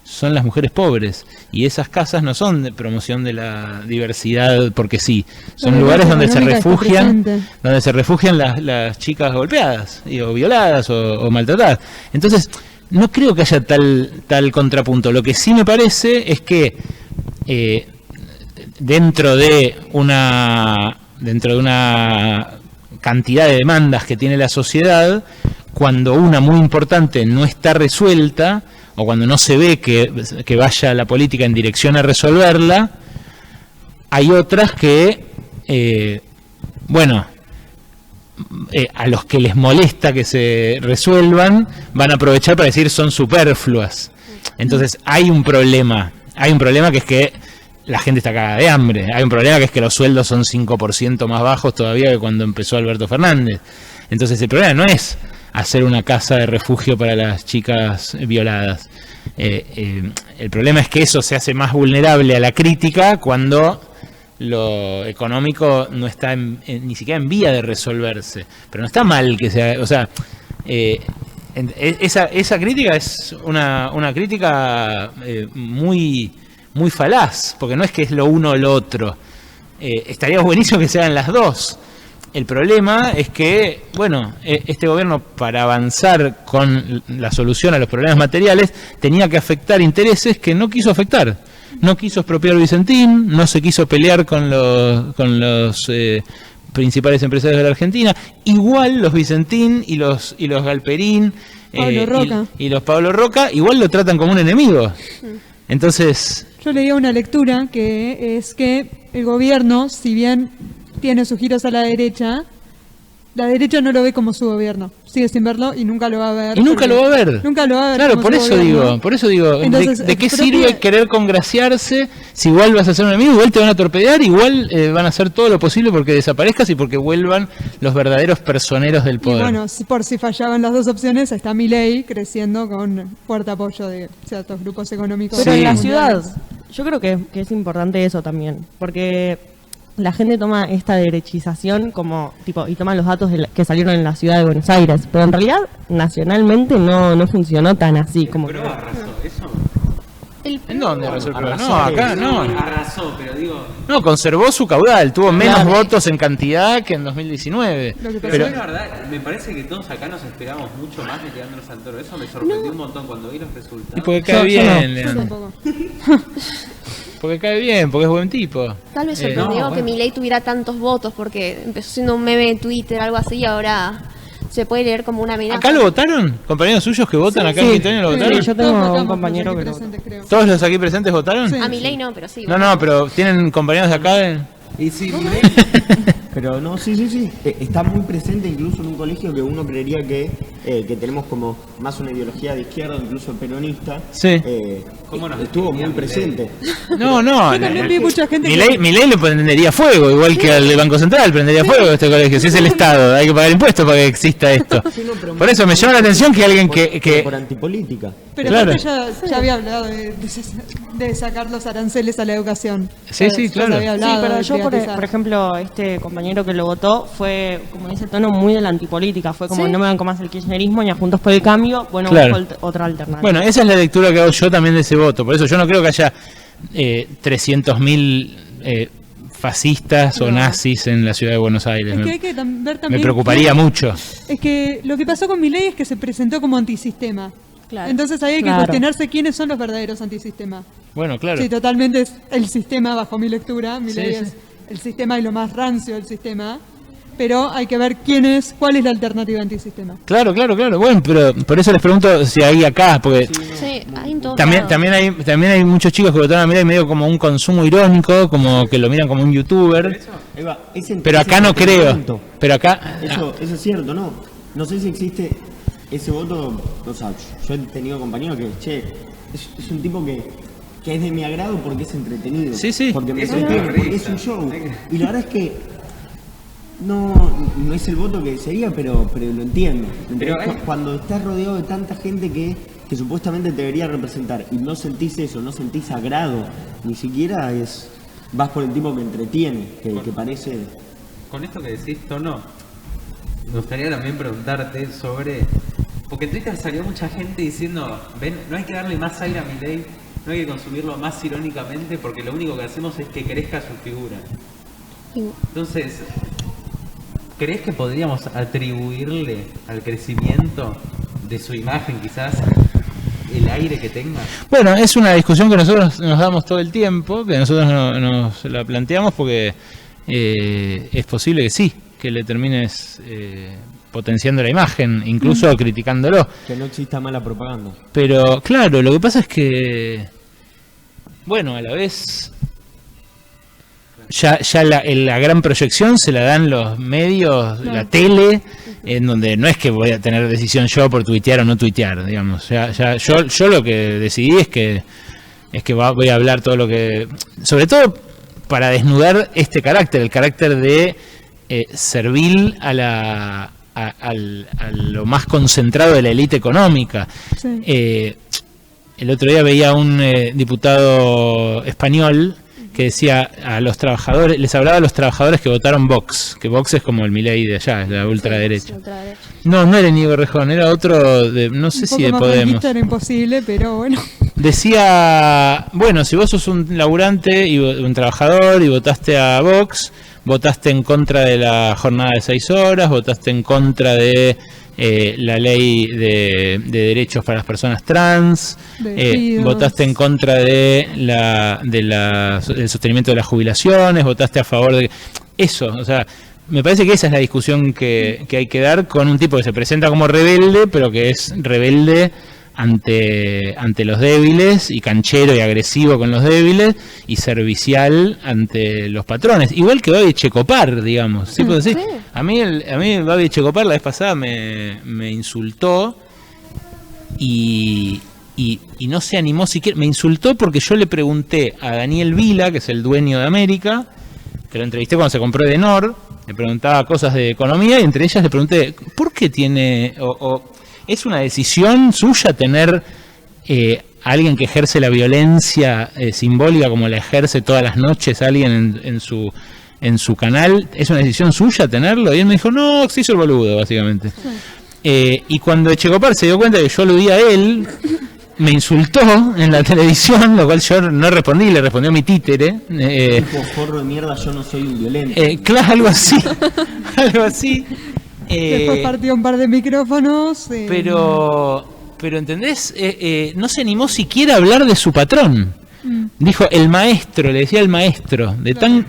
[SPEAKER 5] son las mujeres pobres, y esas casas no son de promoción de la diversidad porque sí, son lugares donde se refugian las chicas golpeadas o violadas o maltratadas. Entonces no creo que haya tal contrapunto. Lo que sí me parece es que dentro de una cantidad de demandas que tiene la sociedad, cuando una muy importante no está resuelta, o cuando no se ve que vaya la política en dirección a resolverla, hay otras que, a los que les molesta que se resuelvan, van a aprovechar para decir son superfluas. Entonces hay un problema que es que la gente está cagada de hambre, hay un problema que es que los sueldos son 5% más bajos todavía que cuando empezó Alberto Fernández. Entonces el problema no es hacer una casa de refugio para las chicas violadas. El problema es que eso se hace más vulnerable a la crítica cuando lo económico no está ni siquiera en vía de resolverse. Pero no está mal que sea, o sea, esa crítica es una crítica muy falaz, porque no es que es lo uno o lo otro. Estaría buenísimo que sean las dos. El problema es que, este gobierno, para avanzar con la solución a los problemas materiales, tenía que afectar intereses que no quiso afectar. No quiso expropiar Vicentín, no se quiso pelear con los principales empresarios de la Argentina. Igual los Vicentín y los Galperín y los Pablo Roca, igual lo tratan como un enemigo. Entonces,
[SPEAKER 2] yo leía una lectura que es que el gobierno, si bien tiene sus giros a la derecha no lo ve como su gobierno, sigue sin verlo y nunca lo va a ver.
[SPEAKER 5] Nunca lo va a ver. Claro, por eso digo,
[SPEAKER 2] entonces,
[SPEAKER 5] ¿de qué sirve querer congraciarse si igual vas a ser un enemigo, igual te van a torpedear, igual van a hacer todo lo posible porque desaparezcas y porque vuelvan los verdaderos personeros del poder?
[SPEAKER 2] Y bueno, por si fallaban las dos opciones, está Milei creciendo con fuerte apoyo de ciertos grupos económicos.
[SPEAKER 3] Pero en la ciudad, yo creo que es importante eso también, porque la gente toma esta derechización como y toma los datos que salieron en la ciudad de Buenos Aires, pero en realidad nacionalmente no funcionó tan así como.
[SPEAKER 1] ¿Pero arrasó eso?
[SPEAKER 5] ¿En dónde arrasó el PRO? No, acá no.
[SPEAKER 1] Arrasó, pero digo.
[SPEAKER 5] No, conservó su caudal, tuvo menos votos en cantidad que en 2019.
[SPEAKER 1] Pero la verdad, me parece que todos acá nos esperamos mucho más de quedándonos al toro. Eso me sorprendió un montón cuando vi los resultados.
[SPEAKER 5] Y porque cae bien,
[SPEAKER 2] Yo tampoco.
[SPEAKER 5] porque cae bien, porque es buen tipo.
[SPEAKER 6] Tal vez
[SPEAKER 5] Eh,
[SPEAKER 6] sorprendió
[SPEAKER 1] no,
[SPEAKER 6] que
[SPEAKER 1] bueno.
[SPEAKER 6] Milei tuviera tantos votos porque empezó siendo un meme en Twitter, algo así, y ahora se puede leer como una amenaza.
[SPEAKER 5] ¿Acá lo votaron? ¿Compañeros suyos que votan acá en Quintonio lo votaron?
[SPEAKER 3] yo tengo un compañero
[SPEAKER 2] que
[SPEAKER 3] que lo
[SPEAKER 2] presentes, creo.
[SPEAKER 5] ¿Todos los aquí presentes votaron?
[SPEAKER 2] Sí.
[SPEAKER 6] A Milei no, pero sí.
[SPEAKER 5] No, pero ¿tienen compañeros de acá?
[SPEAKER 1] Y si Milei
[SPEAKER 4] Pero no, sí. Está muy presente incluso en un colegio que uno creería que tenemos como más una ideología de izquierda, incluso peronista.
[SPEAKER 5] Sí.
[SPEAKER 1] ¿Cómo nos
[SPEAKER 4] Estuvo muy
[SPEAKER 1] definiría
[SPEAKER 4] presente.
[SPEAKER 5] No.
[SPEAKER 2] Yo también vi mucha gente
[SPEAKER 5] Milei le prendería fuego, igual que al Banco Central prendería fuego a este colegio. Si es el Estado, hay que pagar impuestos para que exista esto. Por eso me llama la atención que alguien que
[SPEAKER 4] Por antipolítica.
[SPEAKER 2] Pero
[SPEAKER 5] Claro.
[SPEAKER 2] aparte ya había hablado de sacar los aranceles a la educación.
[SPEAKER 5] Sí, sí,
[SPEAKER 2] Ya se
[SPEAKER 5] claro.
[SPEAKER 2] había
[SPEAKER 3] Sí,
[SPEAKER 2] hablado
[SPEAKER 3] pero
[SPEAKER 2] de
[SPEAKER 3] yo, por
[SPEAKER 2] privatizar.
[SPEAKER 3] ejemplo, este compañero que lo votó fue, como dice el tono, muy de la antipolítica. Fue como,
[SPEAKER 6] Sí.
[SPEAKER 3] no me banco más el kirchnerismo ni a Juntos por el Cambio, bueno,
[SPEAKER 5] Claro.
[SPEAKER 3] busco otra alternativa.
[SPEAKER 5] Bueno, esa es la lectura que hago yo también de ese voto. Por eso yo no creo que haya 300.000 fascistas o
[SPEAKER 2] No.
[SPEAKER 5] nazis en la ciudad de Buenos Aires.
[SPEAKER 2] Es que
[SPEAKER 5] Me,
[SPEAKER 2] hay que ver
[SPEAKER 5] me
[SPEAKER 2] también.
[SPEAKER 5] preocuparía mucho.
[SPEAKER 2] Es que lo que pasó con Milei es que se presentó como antisistema.
[SPEAKER 3] Claro.
[SPEAKER 2] Entonces ahí hay que
[SPEAKER 3] Claro.
[SPEAKER 2] cuestionarse quiénes son los verdaderos antisistema.
[SPEAKER 5] Bueno, claro.
[SPEAKER 2] Sí, totalmente es el sistema bajo mi lectura. Milei
[SPEAKER 5] Sí, sí.
[SPEAKER 2] es el sistema y lo más rancio del sistema. Pero hay que ver cuál es la alternativa antisistema.
[SPEAKER 5] Claro. Bueno, pero por eso les pregunto si hay acá, porque
[SPEAKER 6] Sí, hay en todos
[SPEAKER 5] también,
[SPEAKER 6] lados.
[SPEAKER 5] también hay muchos chicos que votaron a Milei medio como un consumo irónico, como que lo miran como un youtuber.
[SPEAKER 4] Ahí va,
[SPEAKER 5] Pero acá no creo. Pero acá...
[SPEAKER 4] Eso es cierto, ¿no? No sé si existe ese voto. O sea, yo he tenido compañeros que, es un tipo que es de mi agrado porque es entretenido.
[SPEAKER 5] Sí.
[SPEAKER 4] Porque me
[SPEAKER 1] Es
[SPEAKER 4] entretiene,
[SPEAKER 1] una
[SPEAKER 4] porque
[SPEAKER 1] risa.
[SPEAKER 4] es un show. Y la verdad es que no es el voto que sería, pero lo entiendo.
[SPEAKER 1] Pero hay-
[SPEAKER 4] Cuando estás rodeado de tanta gente que supuestamente te debería representar y no sentís eso, no sentís agrado, ni siquiera vas por el tipo que entretiene, que parece...
[SPEAKER 1] con esto que decís, Tono, me gustaría también preguntarte sobre... Porque en Twitter salió mucha gente diciendo, ven, no hay que darle más aire a Milei, no hay que consumirlo más irónicamente porque lo único que hacemos es que crezca su figura. Entonces, ¿crees que podríamos atribuirle al crecimiento de su imagen quizás el aire que tenga?
[SPEAKER 5] Bueno, es una discusión que nosotros nos damos todo el tiempo, que nosotros nos la planteamos porque es posible que sí, que le termines potenciando la imagen, incluso criticándolo.
[SPEAKER 4] Que no exista mala propaganda.
[SPEAKER 5] Pero claro, lo que pasa es que, bueno, a la vez ya la gran proyección se la dan los medios, la tele, en donde no es que voy a tener decisión yo por tuitear o no tuitear, digamos. Yo lo que decidí es que voy a hablar todo lo que, sobre todo para desnudar este carácter, el carácter de servil a lo más concentrado de la élite económica.
[SPEAKER 2] Sí.
[SPEAKER 5] El otro día veía a un diputado español que decía a los trabajadores, les hablaba a los trabajadores que votaron Vox, que Vox es como el Milei de allá, es la ultraderecha.
[SPEAKER 6] Ultraderecha.
[SPEAKER 5] No era Íñigo Rejón, era otro de, no sé
[SPEAKER 2] Un
[SPEAKER 5] si
[SPEAKER 2] poco
[SPEAKER 5] de
[SPEAKER 2] más
[SPEAKER 5] Podemos.
[SPEAKER 2] franquista era imposible, pero bueno.
[SPEAKER 5] Decía, bueno, si vos sos un laburante y un trabajador y votaste a Vox, votaste en contra de la jornada de 6 horas, votaste en contra de la ley de derechos para las personas trans,
[SPEAKER 2] Despidos.
[SPEAKER 5] votaste en contra de del sostenimiento de las jubilaciones, votaste a favor de eso, o sea, me parece que esa es la discusión que hay que dar con un tipo que se presenta como rebelde, pero que es rebelde ante los débiles y canchero y agresivo con los débiles y servicial ante los patrones, igual que Babi Echecopar, digamos. ¿Sí puedo decir?
[SPEAKER 6] Sí.
[SPEAKER 5] A mí Babi Echecopar la vez pasada me insultó y no se animó siquiera, me insultó porque yo le pregunté a Daniel Vila, que es el dueño de América, que lo entrevisté cuando se compró Edenor, le preguntaba cosas de economía y entre ellas le pregunté, ¿por qué tiene es una decisión suya tener alguien que ejerce la violencia simbólica como la ejerce todas las noches alguien en su canal? ¿Es una decisión suya tenerlo? Y él me dijo, no, se hizo el boludo, básicamente. Y cuando Echecopar se dio cuenta que yo aludí a él, me insultó en la televisión, lo cual yo no respondí, le respondió mi títere.
[SPEAKER 4] Tipo forro de mierda, yo no soy un violento.
[SPEAKER 5] Claro, algo así. Algo así.
[SPEAKER 2] Después partió un par de micrófonos.
[SPEAKER 5] Pero ¿entendés? No se animó siquiera a hablar de su patrón. Dijo el maestro, le decía el maestro, de tan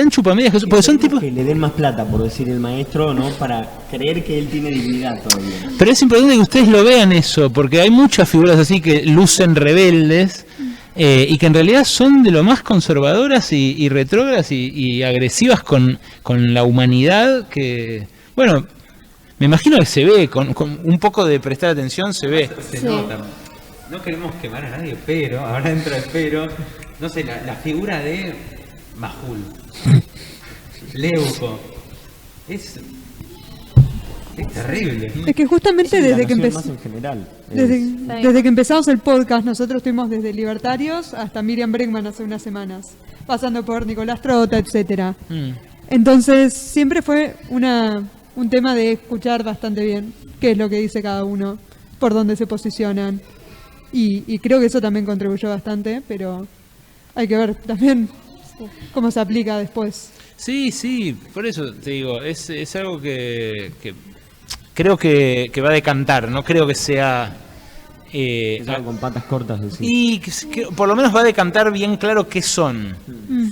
[SPEAKER 5] chupamedias que son, porque son tipos.
[SPEAKER 4] Que le den más plata, por decir el maestro, ¿no? Para creer que él tiene dignidad todavía.
[SPEAKER 5] Pero es importante que ustedes lo vean eso, porque hay muchas figuras así que lucen rebeldes y que en realidad son de lo más conservadoras y retrógradas y agresivas con la humanidad que, bueno, me imagino que se ve, con un poco de prestar atención se ve.
[SPEAKER 1] Se
[SPEAKER 6] Sí.
[SPEAKER 1] nota. No queremos quemar a nadie, pero, ahora entra el pero, no sé, la figura de Majul, Leuco, es terrible.
[SPEAKER 2] Es que justamente
[SPEAKER 4] Sí, la
[SPEAKER 2] desde que
[SPEAKER 4] nación
[SPEAKER 2] empezó...
[SPEAKER 4] más en general.
[SPEAKER 2] Desde que empezamos el podcast, nosotros estuvimos desde Libertarios hasta Miriam Bregman hace unas semanas, pasando por Nicolás Trota, etcétera. Entonces, siempre fue un tema de escuchar bastante bien qué es lo que dice cada uno, por dónde se posicionan. Y creo que eso también contribuyó bastante, pero hay que ver también cómo se aplica después.
[SPEAKER 5] Sí, por eso te digo, es algo que creo que va a decantar, no creo que sea...
[SPEAKER 4] Es algo con patas cortas, decir.
[SPEAKER 5] y que por lo menos va a decantar bien claro qué son.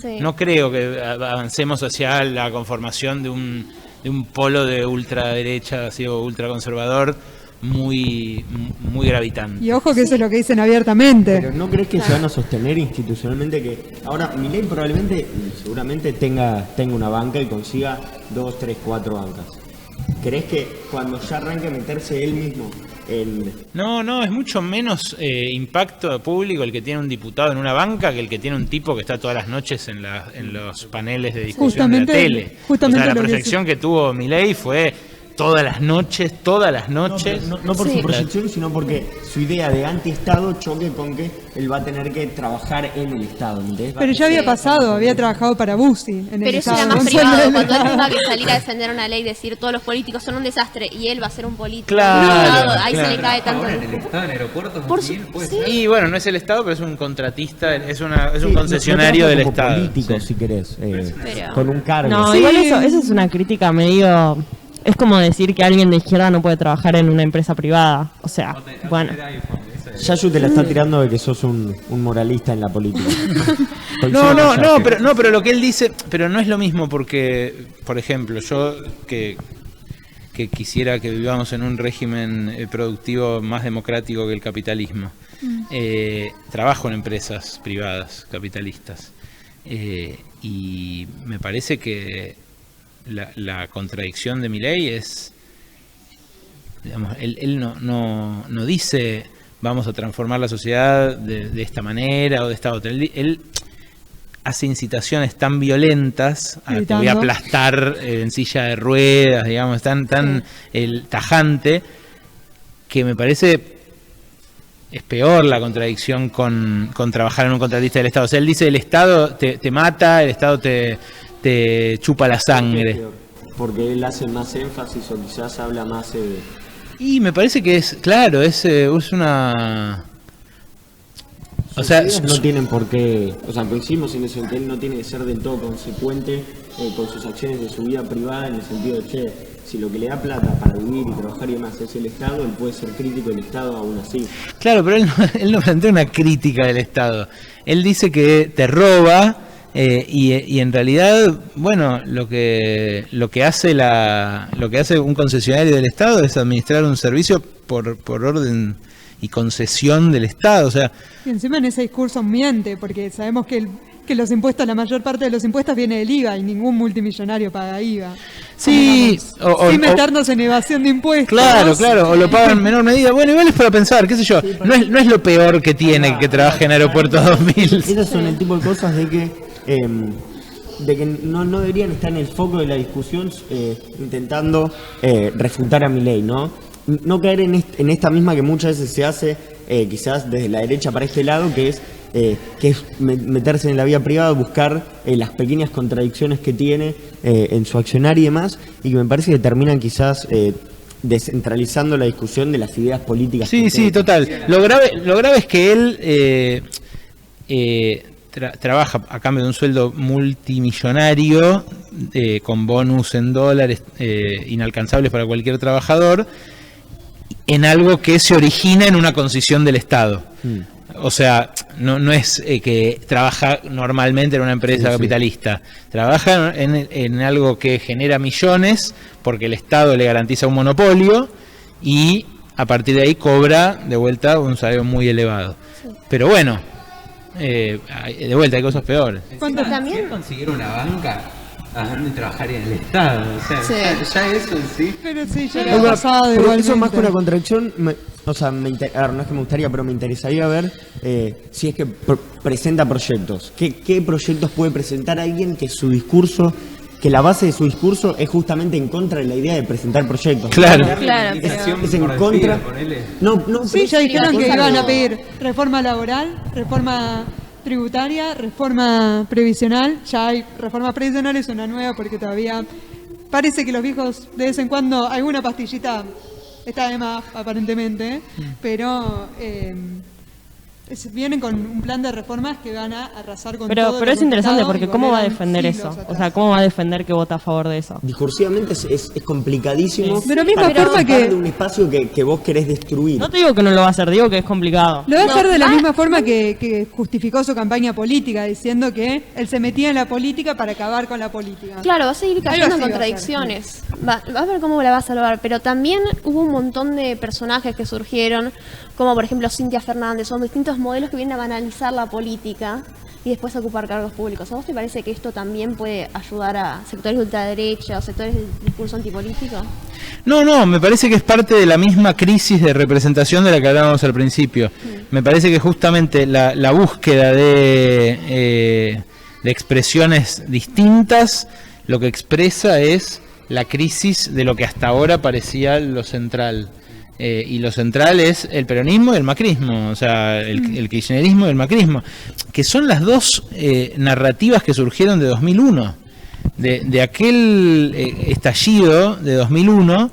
[SPEAKER 6] Sí.
[SPEAKER 5] No creo que avancemos hacia la conformación de un polo de ultraderecha, así, o ultraconservador muy gravitante.
[SPEAKER 2] Y ojo que eso es lo que dicen abiertamente.
[SPEAKER 4] Pero ¿no crees que se van a sostener institucionalmente? Que ahora Milei probablemente, seguramente tenga una banca y consiga 2, 3, 4 bancas. ¿Crees que cuando ya arranque a meterse él mismo en...
[SPEAKER 5] No, es mucho menos impacto público el que tiene un diputado en una banca que el que tiene un tipo que está todas las noches en los paneles de discusión de la tele.
[SPEAKER 2] Justamente
[SPEAKER 5] o sea, la
[SPEAKER 2] lo que
[SPEAKER 5] proyección que tuvo Milei fue todas las noches.
[SPEAKER 4] No por
[SPEAKER 6] Sí.
[SPEAKER 4] su proyección, sino porque su idea de anti-Estado choque con que él va a tener que trabajar en el Estado. ¿Entendés?
[SPEAKER 2] Pero ya había pasado, había trabajado para Bussi en el
[SPEAKER 6] Pero eso
[SPEAKER 2] Estado.
[SPEAKER 6] era más
[SPEAKER 2] Gonzalo
[SPEAKER 6] privado,
[SPEAKER 2] del
[SPEAKER 6] cuando él
[SPEAKER 2] Estado.
[SPEAKER 6] tenga que salir a defender una ley y decir todos los políticos son un desastre y él va a ser un político.
[SPEAKER 5] Claro,
[SPEAKER 6] ahí
[SPEAKER 5] claro.
[SPEAKER 6] se le cae tanto.
[SPEAKER 1] Ahora en el Estado, en aeropuertos,
[SPEAKER 6] Por
[SPEAKER 1] sí,
[SPEAKER 6] su-
[SPEAKER 1] puede
[SPEAKER 6] sí.
[SPEAKER 1] ser.
[SPEAKER 5] Y bueno, no es el Estado, pero es un contratista, es un
[SPEAKER 4] Sí,
[SPEAKER 5] concesionario
[SPEAKER 4] no
[SPEAKER 5] del
[SPEAKER 4] como
[SPEAKER 5] Estado.
[SPEAKER 4] político,
[SPEAKER 5] Sí.
[SPEAKER 4] si querés,
[SPEAKER 6] Pero-
[SPEAKER 4] con un cargo.
[SPEAKER 3] No,
[SPEAKER 2] Sí.
[SPEAKER 3] igual eso es una crítica medio... Es como decir que alguien de izquierda no puede trabajar en una empresa privada. O sea, bueno.
[SPEAKER 4] Yayu te la está tirando de que sos un moralista en la política.
[SPEAKER 5] Pero lo que él dice, pero no es lo mismo porque, por ejemplo, yo que quisiera que vivamos en un régimen productivo más democrático que el capitalismo, trabajo en empresas privadas, capitalistas, y me parece que la contradicción de Milei es, digamos, él no dice vamos a transformar la sociedad de esta manera o de esta otra. Él hace incitaciones tan violentas a te voy a
[SPEAKER 2] Gritando.
[SPEAKER 5] aplastar en silla de ruedas, digamos, tan tajante, que me parece es peor la contradicción con trabajar en un contratista del Estado. O sea, él dice el Estado te mata, el Estado te chupa la sangre.
[SPEAKER 4] Porque él hace más énfasis o quizás habla más de...
[SPEAKER 5] Y me parece que es, claro, es una... O sea,
[SPEAKER 4] Sus ideas no tienen por qué, o sea, coincidimos en eso, en que él no tiene que ser del todo consecuente con sus acciones de su vida privada, en el sentido de, che, si lo que le da plata para vivir y trabajar y demás es el Estado, él puede ser crítico del Estado aún así.
[SPEAKER 5] claro, pero él no plantea una crítica del Estado. Él dice que te roba y en realidad, bueno, lo que hace un concesionario del Estado es administrar un servicio por orden y concesión del Estado, o sea,
[SPEAKER 2] Y encima en ese discurso miente, porque sabemos que los impuestos, la mayor parte de los impuestos viene del IVA y ningún multimillonario paga IVA.
[SPEAKER 5] sí,
[SPEAKER 2] Sin meternos en evasión de impuestos.
[SPEAKER 5] claro, o lo pagan en menor medida. Bueno, igual es para pensar, qué sé yo, no es lo peor que tiene que trabaje en Aeropuertos 2000.
[SPEAKER 4] Esas son el tipo de cosas de que no deberían estar en el foco de la discusión intentando refutar a Milei, ¿no? No caer en esta misma que muchas veces se hace, quizás desde la derecha para este lado, que es meterse en la vida privada, buscar las pequeñas contradicciones que tiene en su accionar y demás, y que me parece que terminan quizás descentralizando la discusión de las ideas políticas.
[SPEAKER 5] Sí, total. Lo grave es que él trabaja a cambio de un sueldo multimillonario, con bonus en dólares inalcanzables para cualquier trabajador, en algo que se origina en una concesión del Estado. O sea, no es que trabaja normalmente en una empresa capitalista. Trabaja en algo que genera millones porque el Estado le garantiza un monopolio y a partir de ahí cobra de vuelta un salario muy elevado. Pero bueno, de vuelta hay cosas peores.
[SPEAKER 6] Pero también
[SPEAKER 1] ¿Quién consiguió una banca? De trabajar en el Estado, o sea,
[SPEAKER 6] Sí.
[SPEAKER 1] ya eso en sí.
[SPEAKER 2] Pero sí, ya
[SPEAKER 4] Oiga,
[SPEAKER 2] lo ha pasado
[SPEAKER 4] pero
[SPEAKER 2] igualmente.
[SPEAKER 4] eso más que una contradicción, o sea, a ver, no es que me gustaría, pero me interesaría ver si es que presenta proyectos. ¿Qué proyectos puede presentar alguien que su discurso, que la base de su discurso es justamente en contra de la idea de presentar proyectos?
[SPEAKER 5] Claro.
[SPEAKER 6] Claro,
[SPEAKER 4] Es en contra. No,
[SPEAKER 2] Sí, ya dijeron que iban a
[SPEAKER 4] pedir
[SPEAKER 2] pedir reforma laboral, reforma tributaria, reforma previsional. Ya hay reforma previsional, es una nueva porque todavía parece que los viejos de vez en cuando alguna pastillita está de más aparentemente, pero vienen con un plan de reformas que van a arrasar con todo.
[SPEAKER 3] Pero es interesante porque ¿cómo va a defender eso? O sea, ¿cómo va a defender que vota a favor de eso?
[SPEAKER 4] Discursivamente es complicadísimo.
[SPEAKER 2] De la misma
[SPEAKER 4] para
[SPEAKER 2] forma
[SPEAKER 4] participar
[SPEAKER 2] que-
[SPEAKER 4] de un espacio que vos querés destruir.
[SPEAKER 3] No te digo que no lo va a hacer, digo que es complicado.
[SPEAKER 2] Lo va a hacer de la
[SPEAKER 6] Ah.
[SPEAKER 2] misma forma que justificó su campaña política, diciendo que él se metía en la política para acabar con la política.
[SPEAKER 6] Claro, va a seguir cayendo en
[SPEAKER 2] Algo así va a ser.
[SPEAKER 6] contradicciones. Va a ver cómo la va a salvar. Pero también hubo un montón de personajes que surgieron, como por ejemplo Cintia Fernández, son distintos modelos que vienen a banalizar la política y después a ocupar cargos públicos. ¿A vos te parece que esto también puede ayudar a sectores de ultraderecha o sectores del discurso antipolítico?
[SPEAKER 5] No, me parece que es parte de la misma crisis de representación de la que hablábamos al principio. Me parece que justamente la búsqueda de expresiones distintas lo que expresa es la crisis de lo que hasta ahora parecía lo central. Y lo central es el peronismo y el macrismo, o sea, el kirchnerismo y el macrismo, que son las dos narrativas que surgieron de 2001. De aquel estallido de 2001,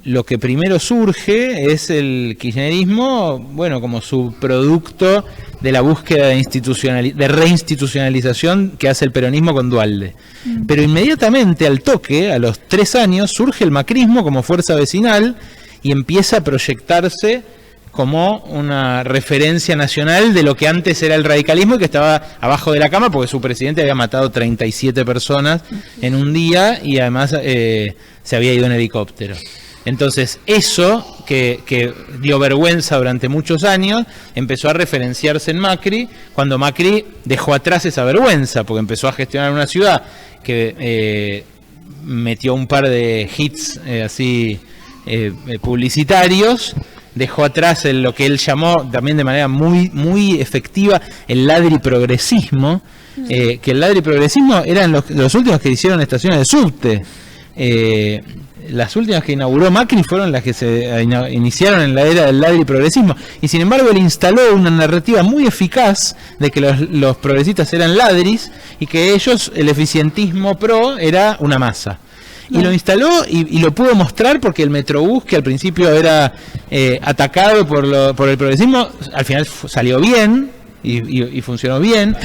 [SPEAKER 5] lo que primero surge es el kirchnerismo, bueno, como subproducto de la búsqueda de reinstitucionalización que hace el peronismo con Duhalde. Pero inmediatamente, al toque, a los 3 años, surge el macrismo como fuerza vecinal y empieza a proyectarse como una referencia nacional de lo que antes era el radicalismo y que estaba abajo de la cama porque su presidente había matado 37 personas en un día y además se había ido en helicóptero. Entonces eso, que dio vergüenza durante muchos años, empezó a referenciarse en Macri, cuando Macri dejó atrás esa vergüenza, porque empezó a gestionar una ciudad que metió un par de hits publicitarios, dejó atrás lo que él llamó también de manera muy efectiva el ladriprogresismo, que el ladriprogresismo eran los últimos que hicieron estaciones de subte. Las últimas que inauguró Macri fueron las que se iniciaron en la era del ladriprogresismo, y sin embargo él instaló una narrativa muy eficaz de que los progresistas eran ladris y que ellos, el eficientismo pro, era una masa. Y lo instaló y lo pudo mostrar porque el Metrobús, que al principio era atacado por el progresismo, al final salió bien y funcionó bien.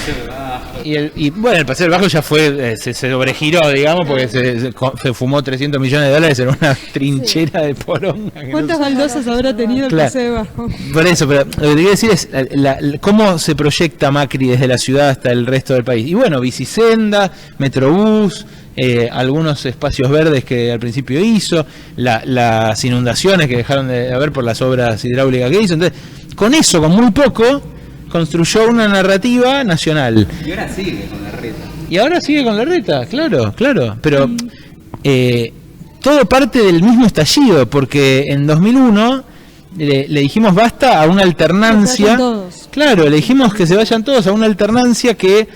[SPEAKER 5] Y bueno, el Paseo del Bajo ya fue, se sobregiró, digamos, porque se fumó 300 millones de dólares en una trinchera de poronga.
[SPEAKER 2] ¿Cuántas baldosas habrá tenido el
[SPEAKER 5] Claro.
[SPEAKER 2] Paseo de Bajo?
[SPEAKER 5] Por eso, pero lo que te quiero decir es cómo se proyecta Macri desde la ciudad hasta el resto del país. Y bueno, bicisenda, Metrobús, algunos espacios verdes que al principio hizo, las inundaciones que dejaron de haber por las obras hidráulicas que hizo. Entonces, con eso, con muy poco, construyó una narrativa nacional.
[SPEAKER 1] Y ahora sigue con la reta.
[SPEAKER 5] Y ahora sigue con la reta, claro. Pero todo parte del mismo estallido, porque en 2001 le dijimos basta a una alternancia.
[SPEAKER 2] Que se vayan todos.
[SPEAKER 5] Claro, le dijimos que se vayan todos a una alternancia que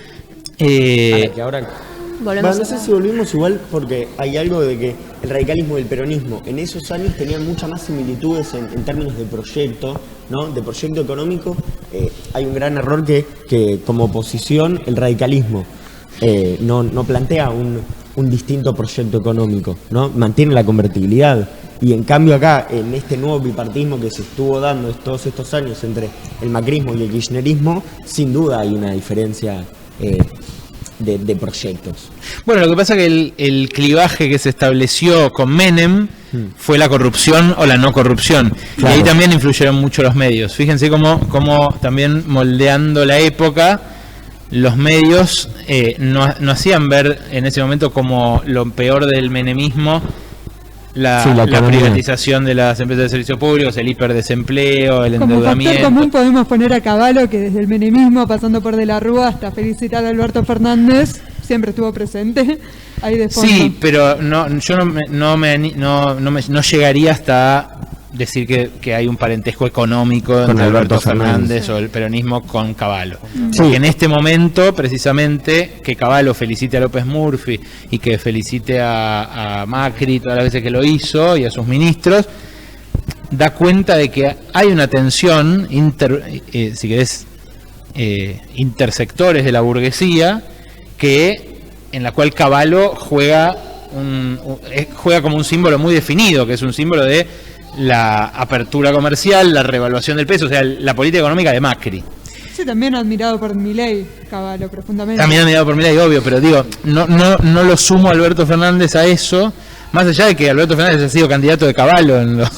[SPEAKER 4] Que ahora
[SPEAKER 6] Volvemos
[SPEAKER 4] no
[SPEAKER 6] a-
[SPEAKER 4] sé si volvimos igual porque hay algo de que el radicalismo y el peronismo en esos años tenían muchas más similitudes en términos de proyecto, ¿no? De proyecto económico. Hay un gran error que como oposición el radicalismo no plantea un distinto proyecto económico, ¿no? Mantiene la convertibilidad. Y en cambio acá, en este nuevo bipartismo que se estuvo dando todos estos años entre el macrismo y el kirchnerismo, sin duda hay una diferencia de proyectos.
[SPEAKER 5] Bueno, lo que pasa es que el clivaje que se estableció con Menem fue la corrupción o la no corrupción.
[SPEAKER 4] Claro.
[SPEAKER 5] Y ahí también influyeron mucho los medios. Fíjense cómo también moldeando la época, los medios no hacían ver en ese momento como lo peor del menemismo la privatización de las empresas de servicios públicos, el hiperdesempleo, el
[SPEAKER 2] Como
[SPEAKER 5] endeudamiento.
[SPEAKER 2] factor común podemos poner a Cavallo, que desde el menemismo, pasando por De la Rúa hasta felicitar a Alberto Fernández, siempre estuvo presente ahí de fondo.
[SPEAKER 5] Sí, pero yo no llegaría hasta decir que hay un parentesco económico entre Alberto Fernández o el peronismo con Cavallo.
[SPEAKER 4] Sí.
[SPEAKER 5] Porque en este momento, precisamente, que Cavallo felicite a López Murphy y que felicite a Macri todas las veces que lo hizo y a sus ministros, da cuenta de que hay una tensión, si querés, intersectores de la burguesía, en la cual Cavallo juega como un símbolo muy definido, que es un símbolo de la apertura comercial, la revaluación del peso, o sea, la política económica de Macri.
[SPEAKER 2] Sí, también admirado por Milei, Cavallo, profundamente.
[SPEAKER 5] También admirado por Milei, obvio, pero digo, no lo sumo a Alberto Fernández a eso, más allá de que Alberto Fernández ha sido candidato de Cavallo en los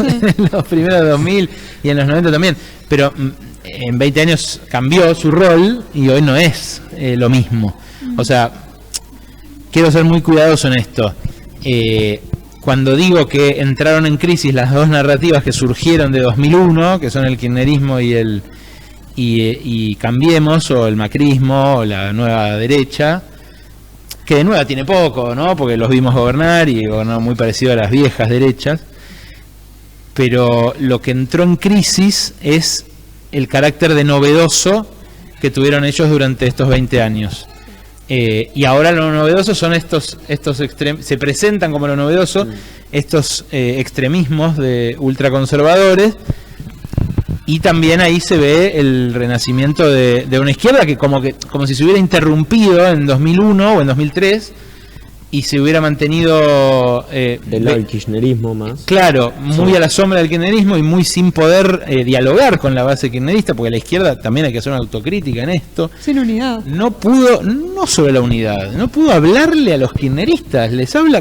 [SPEAKER 5] primeros 2000 y en los 90 también, pero en 20 años cambió su rol y hoy no es lo mismo. O sea, quiero ser muy cuidadoso en esto. Cuando digo que entraron en crisis las dos narrativas que surgieron de 2001, que son el kirchnerismo y Cambiemos, o el macrismo, o la nueva derecha, que de nueva tiene poco, ¿no? Porque los vimos gobernar y gobernaron muy parecido a las viejas derechas, pero lo que entró en crisis es el carácter de novedoso que tuvieron ellos durante estos 20 años. Y ahora lo novedoso son estos se presentan como lo novedoso estos extremismos de ultraconservadores, y también ahí se ve el renacimiento de una izquierda que como si se hubiera interrumpido en 2001 o en 2003 y se hubiera mantenido
[SPEAKER 4] del lado del kirchnerismo más.
[SPEAKER 5] Claro, muy a la sombra del kirchnerismo y muy sin poder dialogar con la base kirchnerista, porque la izquierda también hay que hacer una autocrítica en esto.
[SPEAKER 2] Sin unidad.
[SPEAKER 5] No sobre la unidad, no pudo hablarle a los kirchneristas.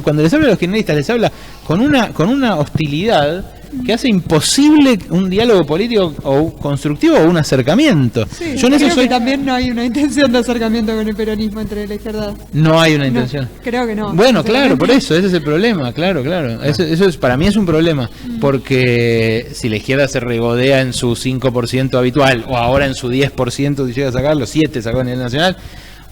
[SPEAKER 5] Cuando les habla a los kirchneristas, les habla con una hostilidad que hace imposible un diálogo político o constructivo o un acercamiento.
[SPEAKER 2] Sí,
[SPEAKER 5] yo en eso
[SPEAKER 2] que también no hay una intención de acercamiento con el peronismo entre la izquierda.
[SPEAKER 5] No hay una intención.
[SPEAKER 2] Creo que no.
[SPEAKER 5] Bueno, claro, por eso, ese es el problema, claro. Eso para mí es un problema, porque si la izquierda se regodea en su 5% habitual, o ahora en su 10% si llega a sacarlo, 7 sacó a nivel nacional,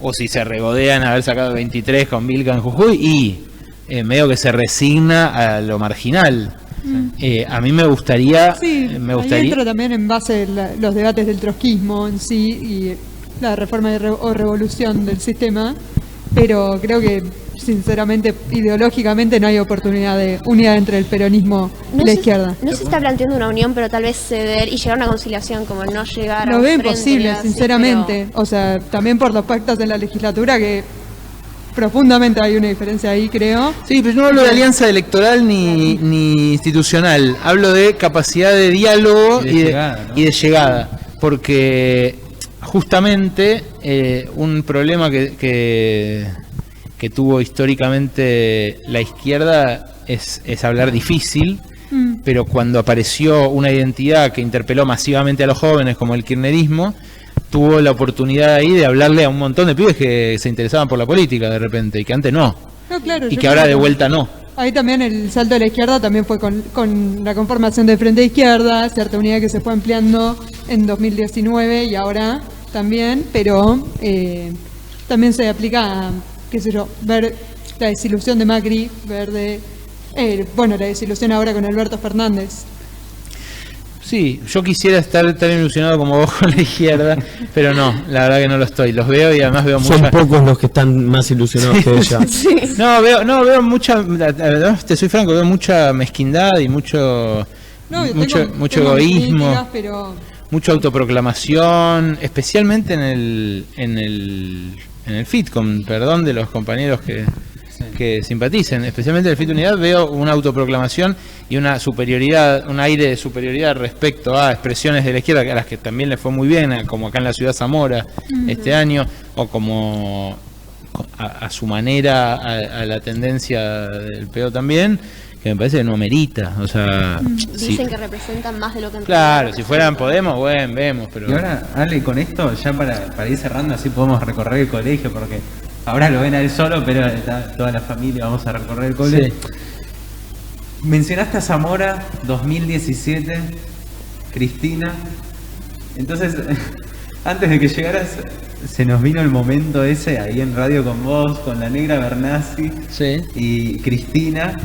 [SPEAKER 5] o si se regodea en haber sacado 23 con Vilca en Jujuy, y medio que se resigna a lo marginal. A mí me gustaría...
[SPEAKER 2] Sí, ahí entra también en base los debates del trotskismo en sí y la reforma o revolución del sistema, pero creo que sinceramente, ideológicamente no hay oportunidad de unidad entre el peronismo y la izquierda.
[SPEAKER 6] No se está planteando una unión, pero tal vez ceder y llegar a una conciliación, como no llegar a
[SPEAKER 2] Lo
[SPEAKER 6] un
[SPEAKER 2] veo
[SPEAKER 6] frente
[SPEAKER 2] imposible,
[SPEAKER 6] así,
[SPEAKER 2] sinceramente.
[SPEAKER 6] pero...
[SPEAKER 2] O sea, también por los pactos en la legislatura que profundamente hay una diferencia ahí, creo.
[SPEAKER 5] Sí, pero yo no hablo de alianza electoral ni institucional. Hablo de capacidad de diálogo y de llegada. Porque justamente un problema que tuvo históricamente la izquierda es hablar difícil, pero cuando apareció una identidad que interpeló masivamente a los jóvenes, como el kirchnerismo, tuvo la oportunidad ahí de hablarle a un montón de pibes que se interesaban por la política de repente, y que antes no,
[SPEAKER 2] Claro,
[SPEAKER 5] y que ahora de vuelta no.
[SPEAKER 2] Ahí también el salto de la izquierda también fue con la conformación del Frente de Izquierda, cierta unidad que se fue ampliando en 2019 y ahora también, pero también se aplica a, qué sé yo, ver la desilusión de Macri, ver la desilusión ahora con Alberto Fernández.
[SPEAKER 5] Sí, yo quisiera estar tan ilusionado como vos con la izquierda, pero no, la verdad que no lo estoy. Los veo y además veo
[SPEAKER 4] Son pocos los que están más ilusionados que ella.
[SPEAKER 6] Sí.
[SPEAKER 5] Veo mucha, te soy franco, veo mucha mezquindad y mucho egoísmo,
[SPEAKER 2] pero...
[SPEAKER 5] mucha autoproclamación, especialmente en el FIT, con perdón de los compañeros que simpaticen, especialmente en el FIT Unidad, veo una autoproclamación y una superioridad, un aire de superioridad respecto a expresiones de la izquierda, a las que también le fue muy bien, como acá en la ciudad Zamora este año, o como a su manera a la tendencia del pedo también, que me parece que no amerita. O sea,
[SPEAKER 6] Dicen que representan más de lo que en
[SPEAKER 5] claro,
[SPEAKER 6] realidad
[SPEAKER 5] si fueran
[SPEAKER 6] representan.
[SPEAKER 5] Podemos, bueno, vemos, pero...
[SPEAKER 1] Y ahora, Ale, con esto, ya para ir cerrando, así podemos recorrer el colegio, porque ahora lo ven a él solo, pero está toda la familia, vamos a recorrer el colegio.
[SPEAKER 5] Sí.
[SPEAKER 1] Mencionaste a Zamora, 2017, Cristina. Entonces, antes de que llegaras, se nos vino el momento ese ahí en radio con vos, con la negra Bernasi
[SPEAKER 5] Sí.
[SPEAKER 1] y Cristina.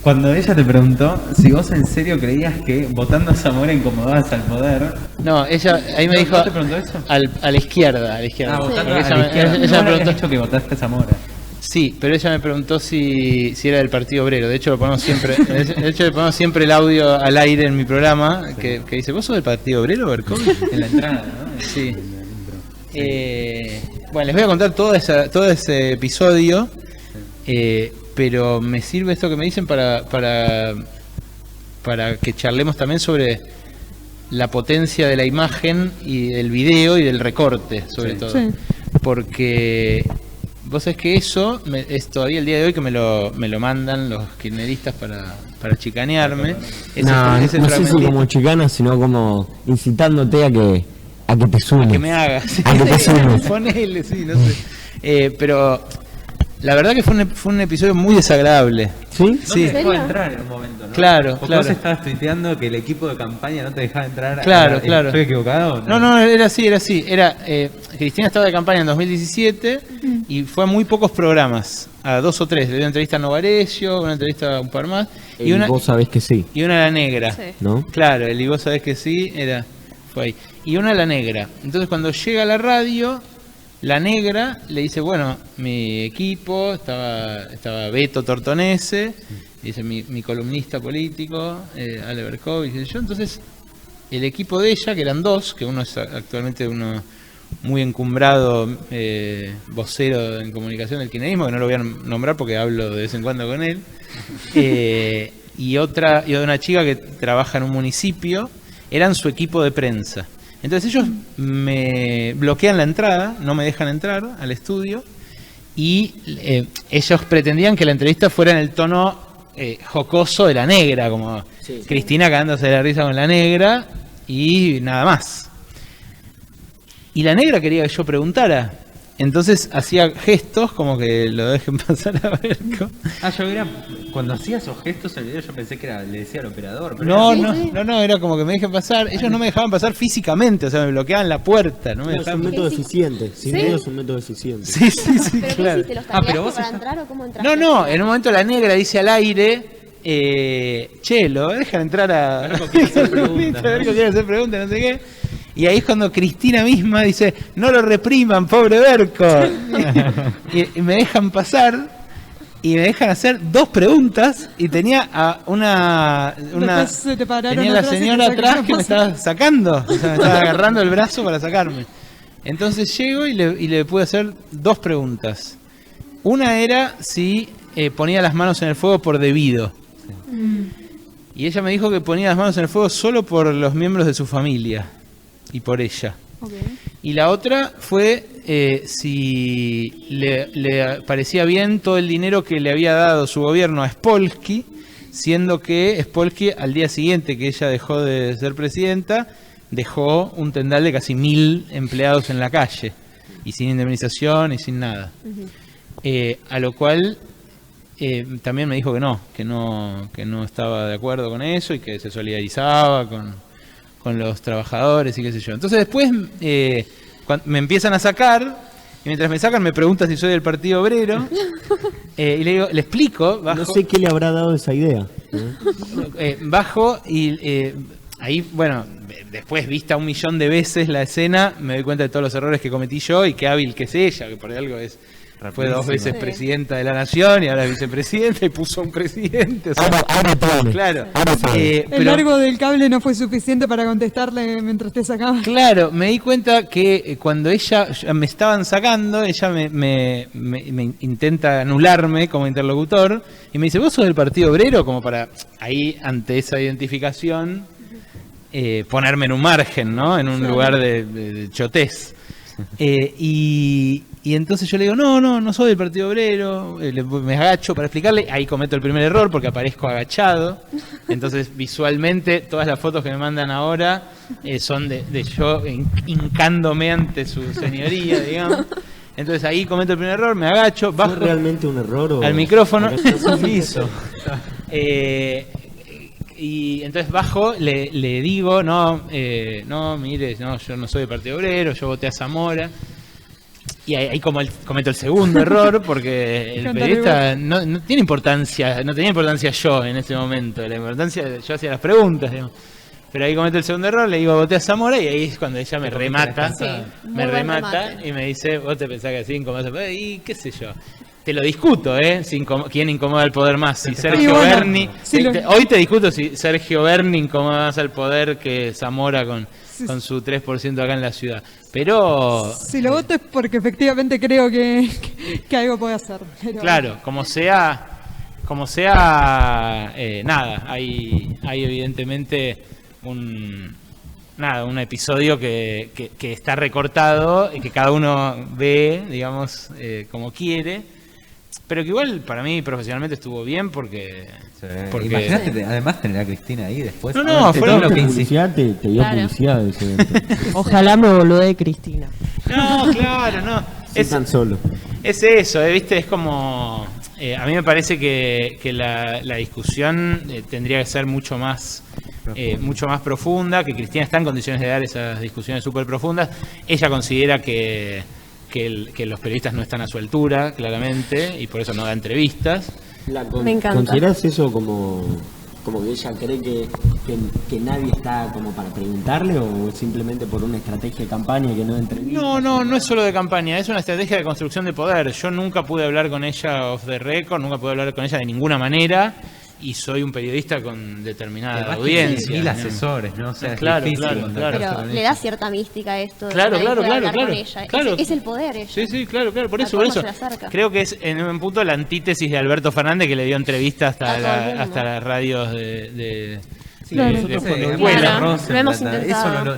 [SPEAKER 1] Cuando ella te preguntó si vos en serio creías que votando a Zamora incomodabas al poder.
[SPEAKER 5] No, ella ahí me
[SPEAKER 1] ¿No-
[SPEAKER 5] dijo
[SPEAKER 1] no te preguntó eso?
[SPEAKER 5] a la izquierda, a la izquierda.
[SPEAKER 1] Ah, votando
[SPEAKER 5] Porque
[SPEAKER 1] a la izquierda.
[SPEAKER 5] ella me
[SPEAKER 1] No, le habías
[SPEAKER 5] preguntó,
[SPEAKER 1] dicho que votaste a Zamora.
[SPEAKER 5] sí, pero ella me preguntó si era del Partido Obrero. De hecho, lo ponemos siempre, de hecho le ponemos siempre el audio al aire en mi programa, que dice, ¿vos sos del Partido Obrero, Berkovich?
[SPEAKER 1] En la entrada, ¿no?
[SPEAKER 5] Sí. Bueno, les voy a contar todo ese episodio, pero me sirve esto que me dicen para que charlemos también sobre la potencia de la imagen y del video y del recorte, sobre todo.
[SPEAKER 2] Sí.
[SPEAKER 5] Porque vos sabés que eso es todavía el día de hoy que me lo mandan los kirchneristas para chicanearme.
[SPEAKER 4] No, no sé si
[SPEAKER 5] fragmentito.
[SPEAKER 4] como chicana, sino como incitándote a que te sumes.
[SPEAKER 5] Que me haga. Sí.
[SPEAKER 4] A que te sumes.
[SPEAKER 5] Ponele, sí, no sé. Pero la verdad que fue un episodio muy desagradable.
[SPEAKER 4] ¿Sí?
[SPEAKER 1] No
[SPEAKER 5] Sí.
[SPEAKER 1] te dejó
[SPEAKER 6] ¿En serio?
[SPEAKER 1] entrar en un momento, ¿no?
[SPEAKER 5] Claro,
[SPEAKER 1] Porque
[SPEAKER 5] claro.
[SPEAKER 1] vos estabas tuiteando que el equipo de campaña no te dejaba entrar.
[SPEAKER 5] Claro, claro.
[SPEAKER 1] ¿Estoy equivocado?
[SPEAKER 5] No, era así. Cristina estaba de campaña en 2017 y fue a muy pocos programas, a 2 o 3. Le dio una entrevista a Novarecio, una entrevista a un par más
[SPEAKER 4] Y vos sabés que sí,
[SPEAKER 5] y una a la negra.
[SPEAKER 6] Sí.
[SPEAKER 4] ¿no?
[SPEAKER 5] Claro, el y vos sabés que sí, fue ahí. Y una a la negra. Entonces cuando llega a la radio, la negra le dice, bueno, mi equipo, estaba Beto Tortonese, dice mi columnista político, Ale Berkovich, y yo. Entonces el equipo de ella, que eran 2, que uno es actualmente uno muy encumbrado vocero en comunicación del kirchnerismo, que no lo voy a nombrar porque hablo de vez en cuando con él, y una chica que trabaja en un municipio, eran su equipo de prensa. Entonces ellos me bloquean la entrada, no me dejan entrar al estudio, y ellos pretendían que la entrevista fuera en el tono jocoso de la negra, como
[SPEAKER 4] Sí.
[SPEAKER 5] Cristina cagándose de la risa con la negra y nada más. Y la negra quería que yo preguntara. Entonces hacía gestos como que lo dejen pasar a Berco.
[SPEAKER 1] Cuando hacía esos gestos en el video yo pensé que le decía al operador. Pero
[SPEAKER 5] No, era como que me dejen pasar. Ellos no me dejaban pasar físicamente, o sea, me bloqueaban la puerta. No me
[SPEAKER 4] Es un
[SPEAKER 5] dejaban...
[SPEAKER 4] método
[SPEAKER 6] Sí.
[SPEAKER 4] eficiente, sin
[SPEAKER 6] ¿Sí?
[SPEAKER 4] duda es un método eficiente.
[SPEAKER 5] Sí,
[SPEAKER 6] ¿Pero qué
[SPEAKER 5] claro.
[SPEAKER 6] hiciste? ¿Los
[SPEAKER 1] pero
[SPEAKER 6] tagueaste
[SPEAKER 1] vos
[SPEAKER 6] para
[SPEAKER 1] estás-
[SPEAKER 6] entrar o cómo entraste?
[SPEAKER 5] No, en un momento la negra dice al aire, che, lo dejan entrar a...
[SPEAKER 1] Berco quiere hacer preguntas, ¿no?
[SPEAKER 5] Berco quiere hacer preguntas, no sé qué. Y ahí es cuando Cristina misma dice, no lo repriman, pobre Berco. y me dejan pasar y me dejan hacer 2 preguntas y tenía a una
[SPEAKER 2] Después se te pararon
[SPEAKER 5] tenía la
[SPEAKER 2] atrás y te
[SPEAKER 5] señora
[SPEAKER 2] sacaron
[SPEAKER 5] atrás que me
[SPEAKER 2] pasar.
[SPEAKER 5] estaba sacando, o sea, me estaba agarrando el brazo para sacarme. Entonces llego y le pude hacer 2 preguntas. Una era si ponía las manos en el fuego por debido. Y ella me dijo que ponía las manos en el fuego solo por los miembros de su familia y por ella.
[SPEAKER 2] Ok.
[SPEAKER 5] Y la otra fue si le parecía bien todo el dinero que le había dado su gobierno a Spolsky, siendo que Spolsky al día siguiente que ella dejó de ser presidenta, dejó un tendal de casi 1000 empleados en la calle, y sin indemnización y sin nada. A lo cual también me dijo que no estaba de acuerdo con eso y que se solidarizaba con los trabajadores y qué sé yo. Entonces después me empiezan a sacar, y mientras me sacan me preguntan si soy del Partido Obrero, y le explico, bajo,
[SPEAKER 4] No sé qué le habrá dado esa idea.
[SPEAKER 5] bajo y ahí, bueno, después vista 1.000.000 de veces la escena, me doy cuenta de todos los errores que cometí yo y qué hábil que es ella, que por algo fue 2 veces
[SPEAKER 6] Sí.
[SPEAKER 5] presidenta de la nación y ahora es vicepresidenta y puso un presidente. O sea,
[SPEAKER 4] Ahora todo.
[SPEAKER 5] claro.
[SPEAKER 4] Ahora sabe.
[SPEAKER 2] El
[SPEAKER 5] Pero-
[SPEAKER 2] largo del cable no fue suficiente para contestarle mientras te sacaba.
[SPEAKER 5] Claro, me di cuenta que cuando ya me estaban sacando, ella me intenta anularme como interlocutor y me dice, ¿vos sos del Partido Obrero? Como para ahí, ante esa identificación, ponerme en un margen, ¿no? En un lugar de chotés. Y entonces yo le digo, no soy del Partido Obrero, me agacho para explicarle, ahí cometo el primer error porque aparezco agachado, entonces visualmente todas las fotos que me mandan ahora son de yo hincándome ante su señoría, digamos. Entonces ahí cometo el primer error, me agacho, bajo.
[SPEAKER 4] ¿Fue realmente un error o...?
[SPEAKER 5] Al micrófono, sumiso. Y entonces bajo, le digo, mire, yo no soy del Partido Obrero, yo voté a Zamora. Y ahí cometo el segundo error, porque el periodista no tiene importancia, no tenía importancia yo en ese momento, la importancia, yo hacía las preguntas, digamos. Pero ahí cometo el segundo error, le digo voté a Zamora y ahí es cuando ella me remata, y me dice, vos te pensás que así incomodas, y qué sé yo. Te lo discuto, quién incomoda al poder más, si Sergio Berni, hoy te discuto si Sergio Berni incomoda más al poder que Zamora con su 3% acá en la ciudad. Pero
[SPEAKER 2] si lo voto es porque efectivamente creo que algo puede hacer. Pero...
[SPEAKER 5] Claro, como sea, nada, hay evidentemente un episodio que está recortado y que cada uno ve, digamos, como quiere, pero que igual para mí profesionalmente estuvo bien porque...
[SPEAKER 1] Imagínate además tener a Cristina ahí después.
[SPEAKER 4] Fueron lo que publicidad, te dio publicidad de ese evento.
[SPEAKER 3] Ojalá me boludee Cristina.
[SPEAKER 5] No, claro, no.
[SPEAKER 4] Tan solo.
[SPEAKER 5] Es eso, ¿viste? Es como... a mí me parece que la discusión tendría que ser mucho más profunda, que Cristina está en condiciones de dar esas discusiones súper profundas. Ella considera que los periodistas no están a su altura, claramente, y por eso no da entrevistas.
[SPEAKER 6] Me encanta.
[SPEAKER 4] ¿Consideras eso como que ella cree que nadie está como para preguntarle o simplemente por una estrategia de campaña que no da entrevistas?
[SPEAKER 5] No es solo de campaña, es una estrategia de construcción de poder. Yo nunca pude hablar con ella off the record, nunca pude hablar con ella de ninguna manera. Y soy un periodista con determinada audiencia.
[SPEAKER 1] Mil asesores, ¿no? O sea,
[SPEAKER 5] claro.
[SPEAKER 6] Pero le da cierta mística esto.
[SPEAKER 5] Claro.
[SPEAKER 6] Con ella. Es el poder ella.
[SPEAKER 5] Sí, claro. Por eso. Creo que es en un punto la antítesis de Alberto Fernández, que le dio entrevista hasta las radios de
[SPEAKER 1] Eso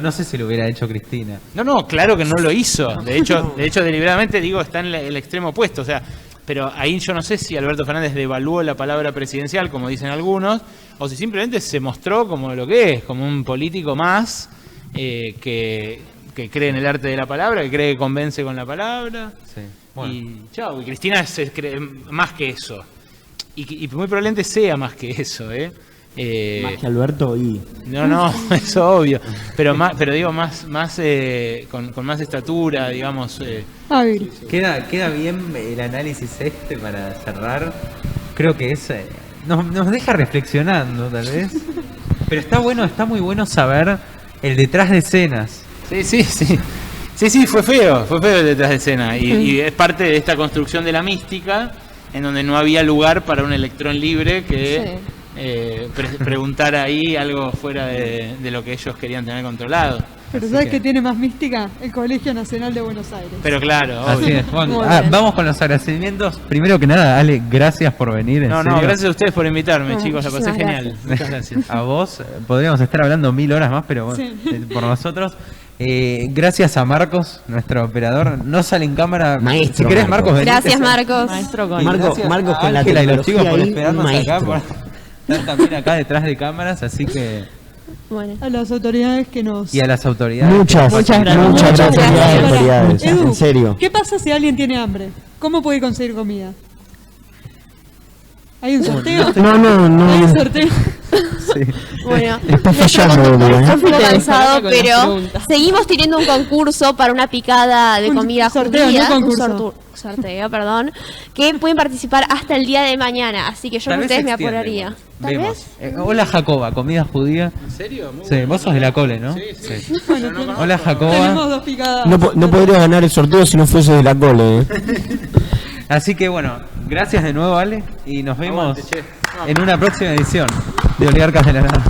[SPEAKER 1] no sé si lo hubiera hecho Cristina.
[SPEAKER 5] No, claro que no lo hizo. De hecho deliberadamente digo, está en el extremo opuesto. O sea, pero ahí yo no sé si Alberto Fernández devaluó la palabra presidencial, como dicen algunos, o si simplemente se mostró como lo que es, como un político más que cree en el arte de la palabra, que cree que convence con la palabra. Sí. Bueno. Y chao, y Cristina se cree más que eso. Y muy probablemente sea más que eso,
[SPEAKER 4] más que Alberto y...
[SPEAKER 5] No, eso obvio. Pero digo más con más estatura, digamos.
[SPEAKER 1] Queda bien el análisis para cerrar. Creo que nos deja reflexionando, tal vez. Pero está muy bueno saber el detrás de escenas.
[SPEAKER 5] Sí, fue feo el detrás de escena. Y es parte de esta construcción de la mística, en donde no había lugar para un electrón libre que... preguntar ahí algo fuera de lo que ellos querían tener controlado.
[SPEAKER 2] Pero ¿sabes qué tiene más mística? El Colegio Nacional de Buenos Aires.
[SPEAKER 5] Pero claro, obvio.
[SPEAKER 1] Así es, Juan. Vamos con los agradecimientos. Primero que nada, Ale, gracias por venir.
[SPEAKER 5] No, gracias a ustedes por invitarme, chicos, la pasé genial. Muchas gracias.
[SPEAKER 1] A vos, podríamos estar hablando 1000 horas más, pero bueno, por nosotros. Gracias a Marcos, nuestro operador. No sale en cámara.
[SPEAKER 4] Maestro,
[SPEAKER 1] si querés, Marcos, venite.
[SPEAKER 6] Gracias, Marcos.
[SPEAKER 3] Maestro con...
[SPEAKER 4] Marcos con la
[SPEAKER 1] Ángela y los chicos por esperarnos
[SPEAKER 4] maestro.
[SPEAKER 1] acá. Están también acá detrás de cámaras, así que...
[SPEAKER 6] Bueno.
[SPEAKER 2] A las autoridades que nos...
[SPEAKER 1] Y a las autoridades.
[SPEAKER 4] Muchas gracias. Muchas gracias a las autoridades.
[SPEAKER 2] Edu,
[SPEAKER 4] en serio.
[SPEAKER 2] ¿Qué pasa si alguien tiene hambre? ¿Cómo puede conseguir comida? ¿Hay un sorteo?
[SPEAKER 4] No.
[SPEAKER 2] ¿Hay un sorteo?
[SPEAKER 1] Sí.
[SPEAKER 6] Bueno,
[SPEAKER 4] Está fallando,
[SPEAKER 6] está un poco cansado, pero seguimos teniendo un concurso para una picada de comida
[SPEAKER 2] sorteo,
[SPEAKER 6] judía.
[SPEAKER 2] no concurso.
[SPEAKER 6] Sorteo, perdón. Que pueden participar hasta el día de mañana. Así que yo
[SPEAKER 1] Tal
[SPEAKER 6] con
[SPEAKER 1] vez
[SPEAKER 6] ustedes me
[SPEAKER 1] extiende,
[SPEAKER 6] apuraría. ¿Tal
[SPEAKER 1] Vemos.
[SPEAKER 6] vez?
[SPEAKER 1] Hola Jacoba, comida judía.
[SPEAKER 5] ¿En serio? Muy
[SPEAKER 1] Sí,
[SPEAKER 5] bueno.
[SPEAKER 1] vos sos de la Cole, ¿no?
[SPEAKER 5] Sí.
[SPEAKER 1] Hola Jacoba.
[SPEAKER 2] Tenemos 2 picadas.
[SPEAKER 4] No podrías ganar el sorteo si no fuese de la Cole.
[SPEAKER 1] Así que bueno, gracias de nuevo Ale y nos vemos
[SPEAKER 5] Aguante, che.
[SPEAKER 1] en una próxima edición de Oligarcas de la Nada.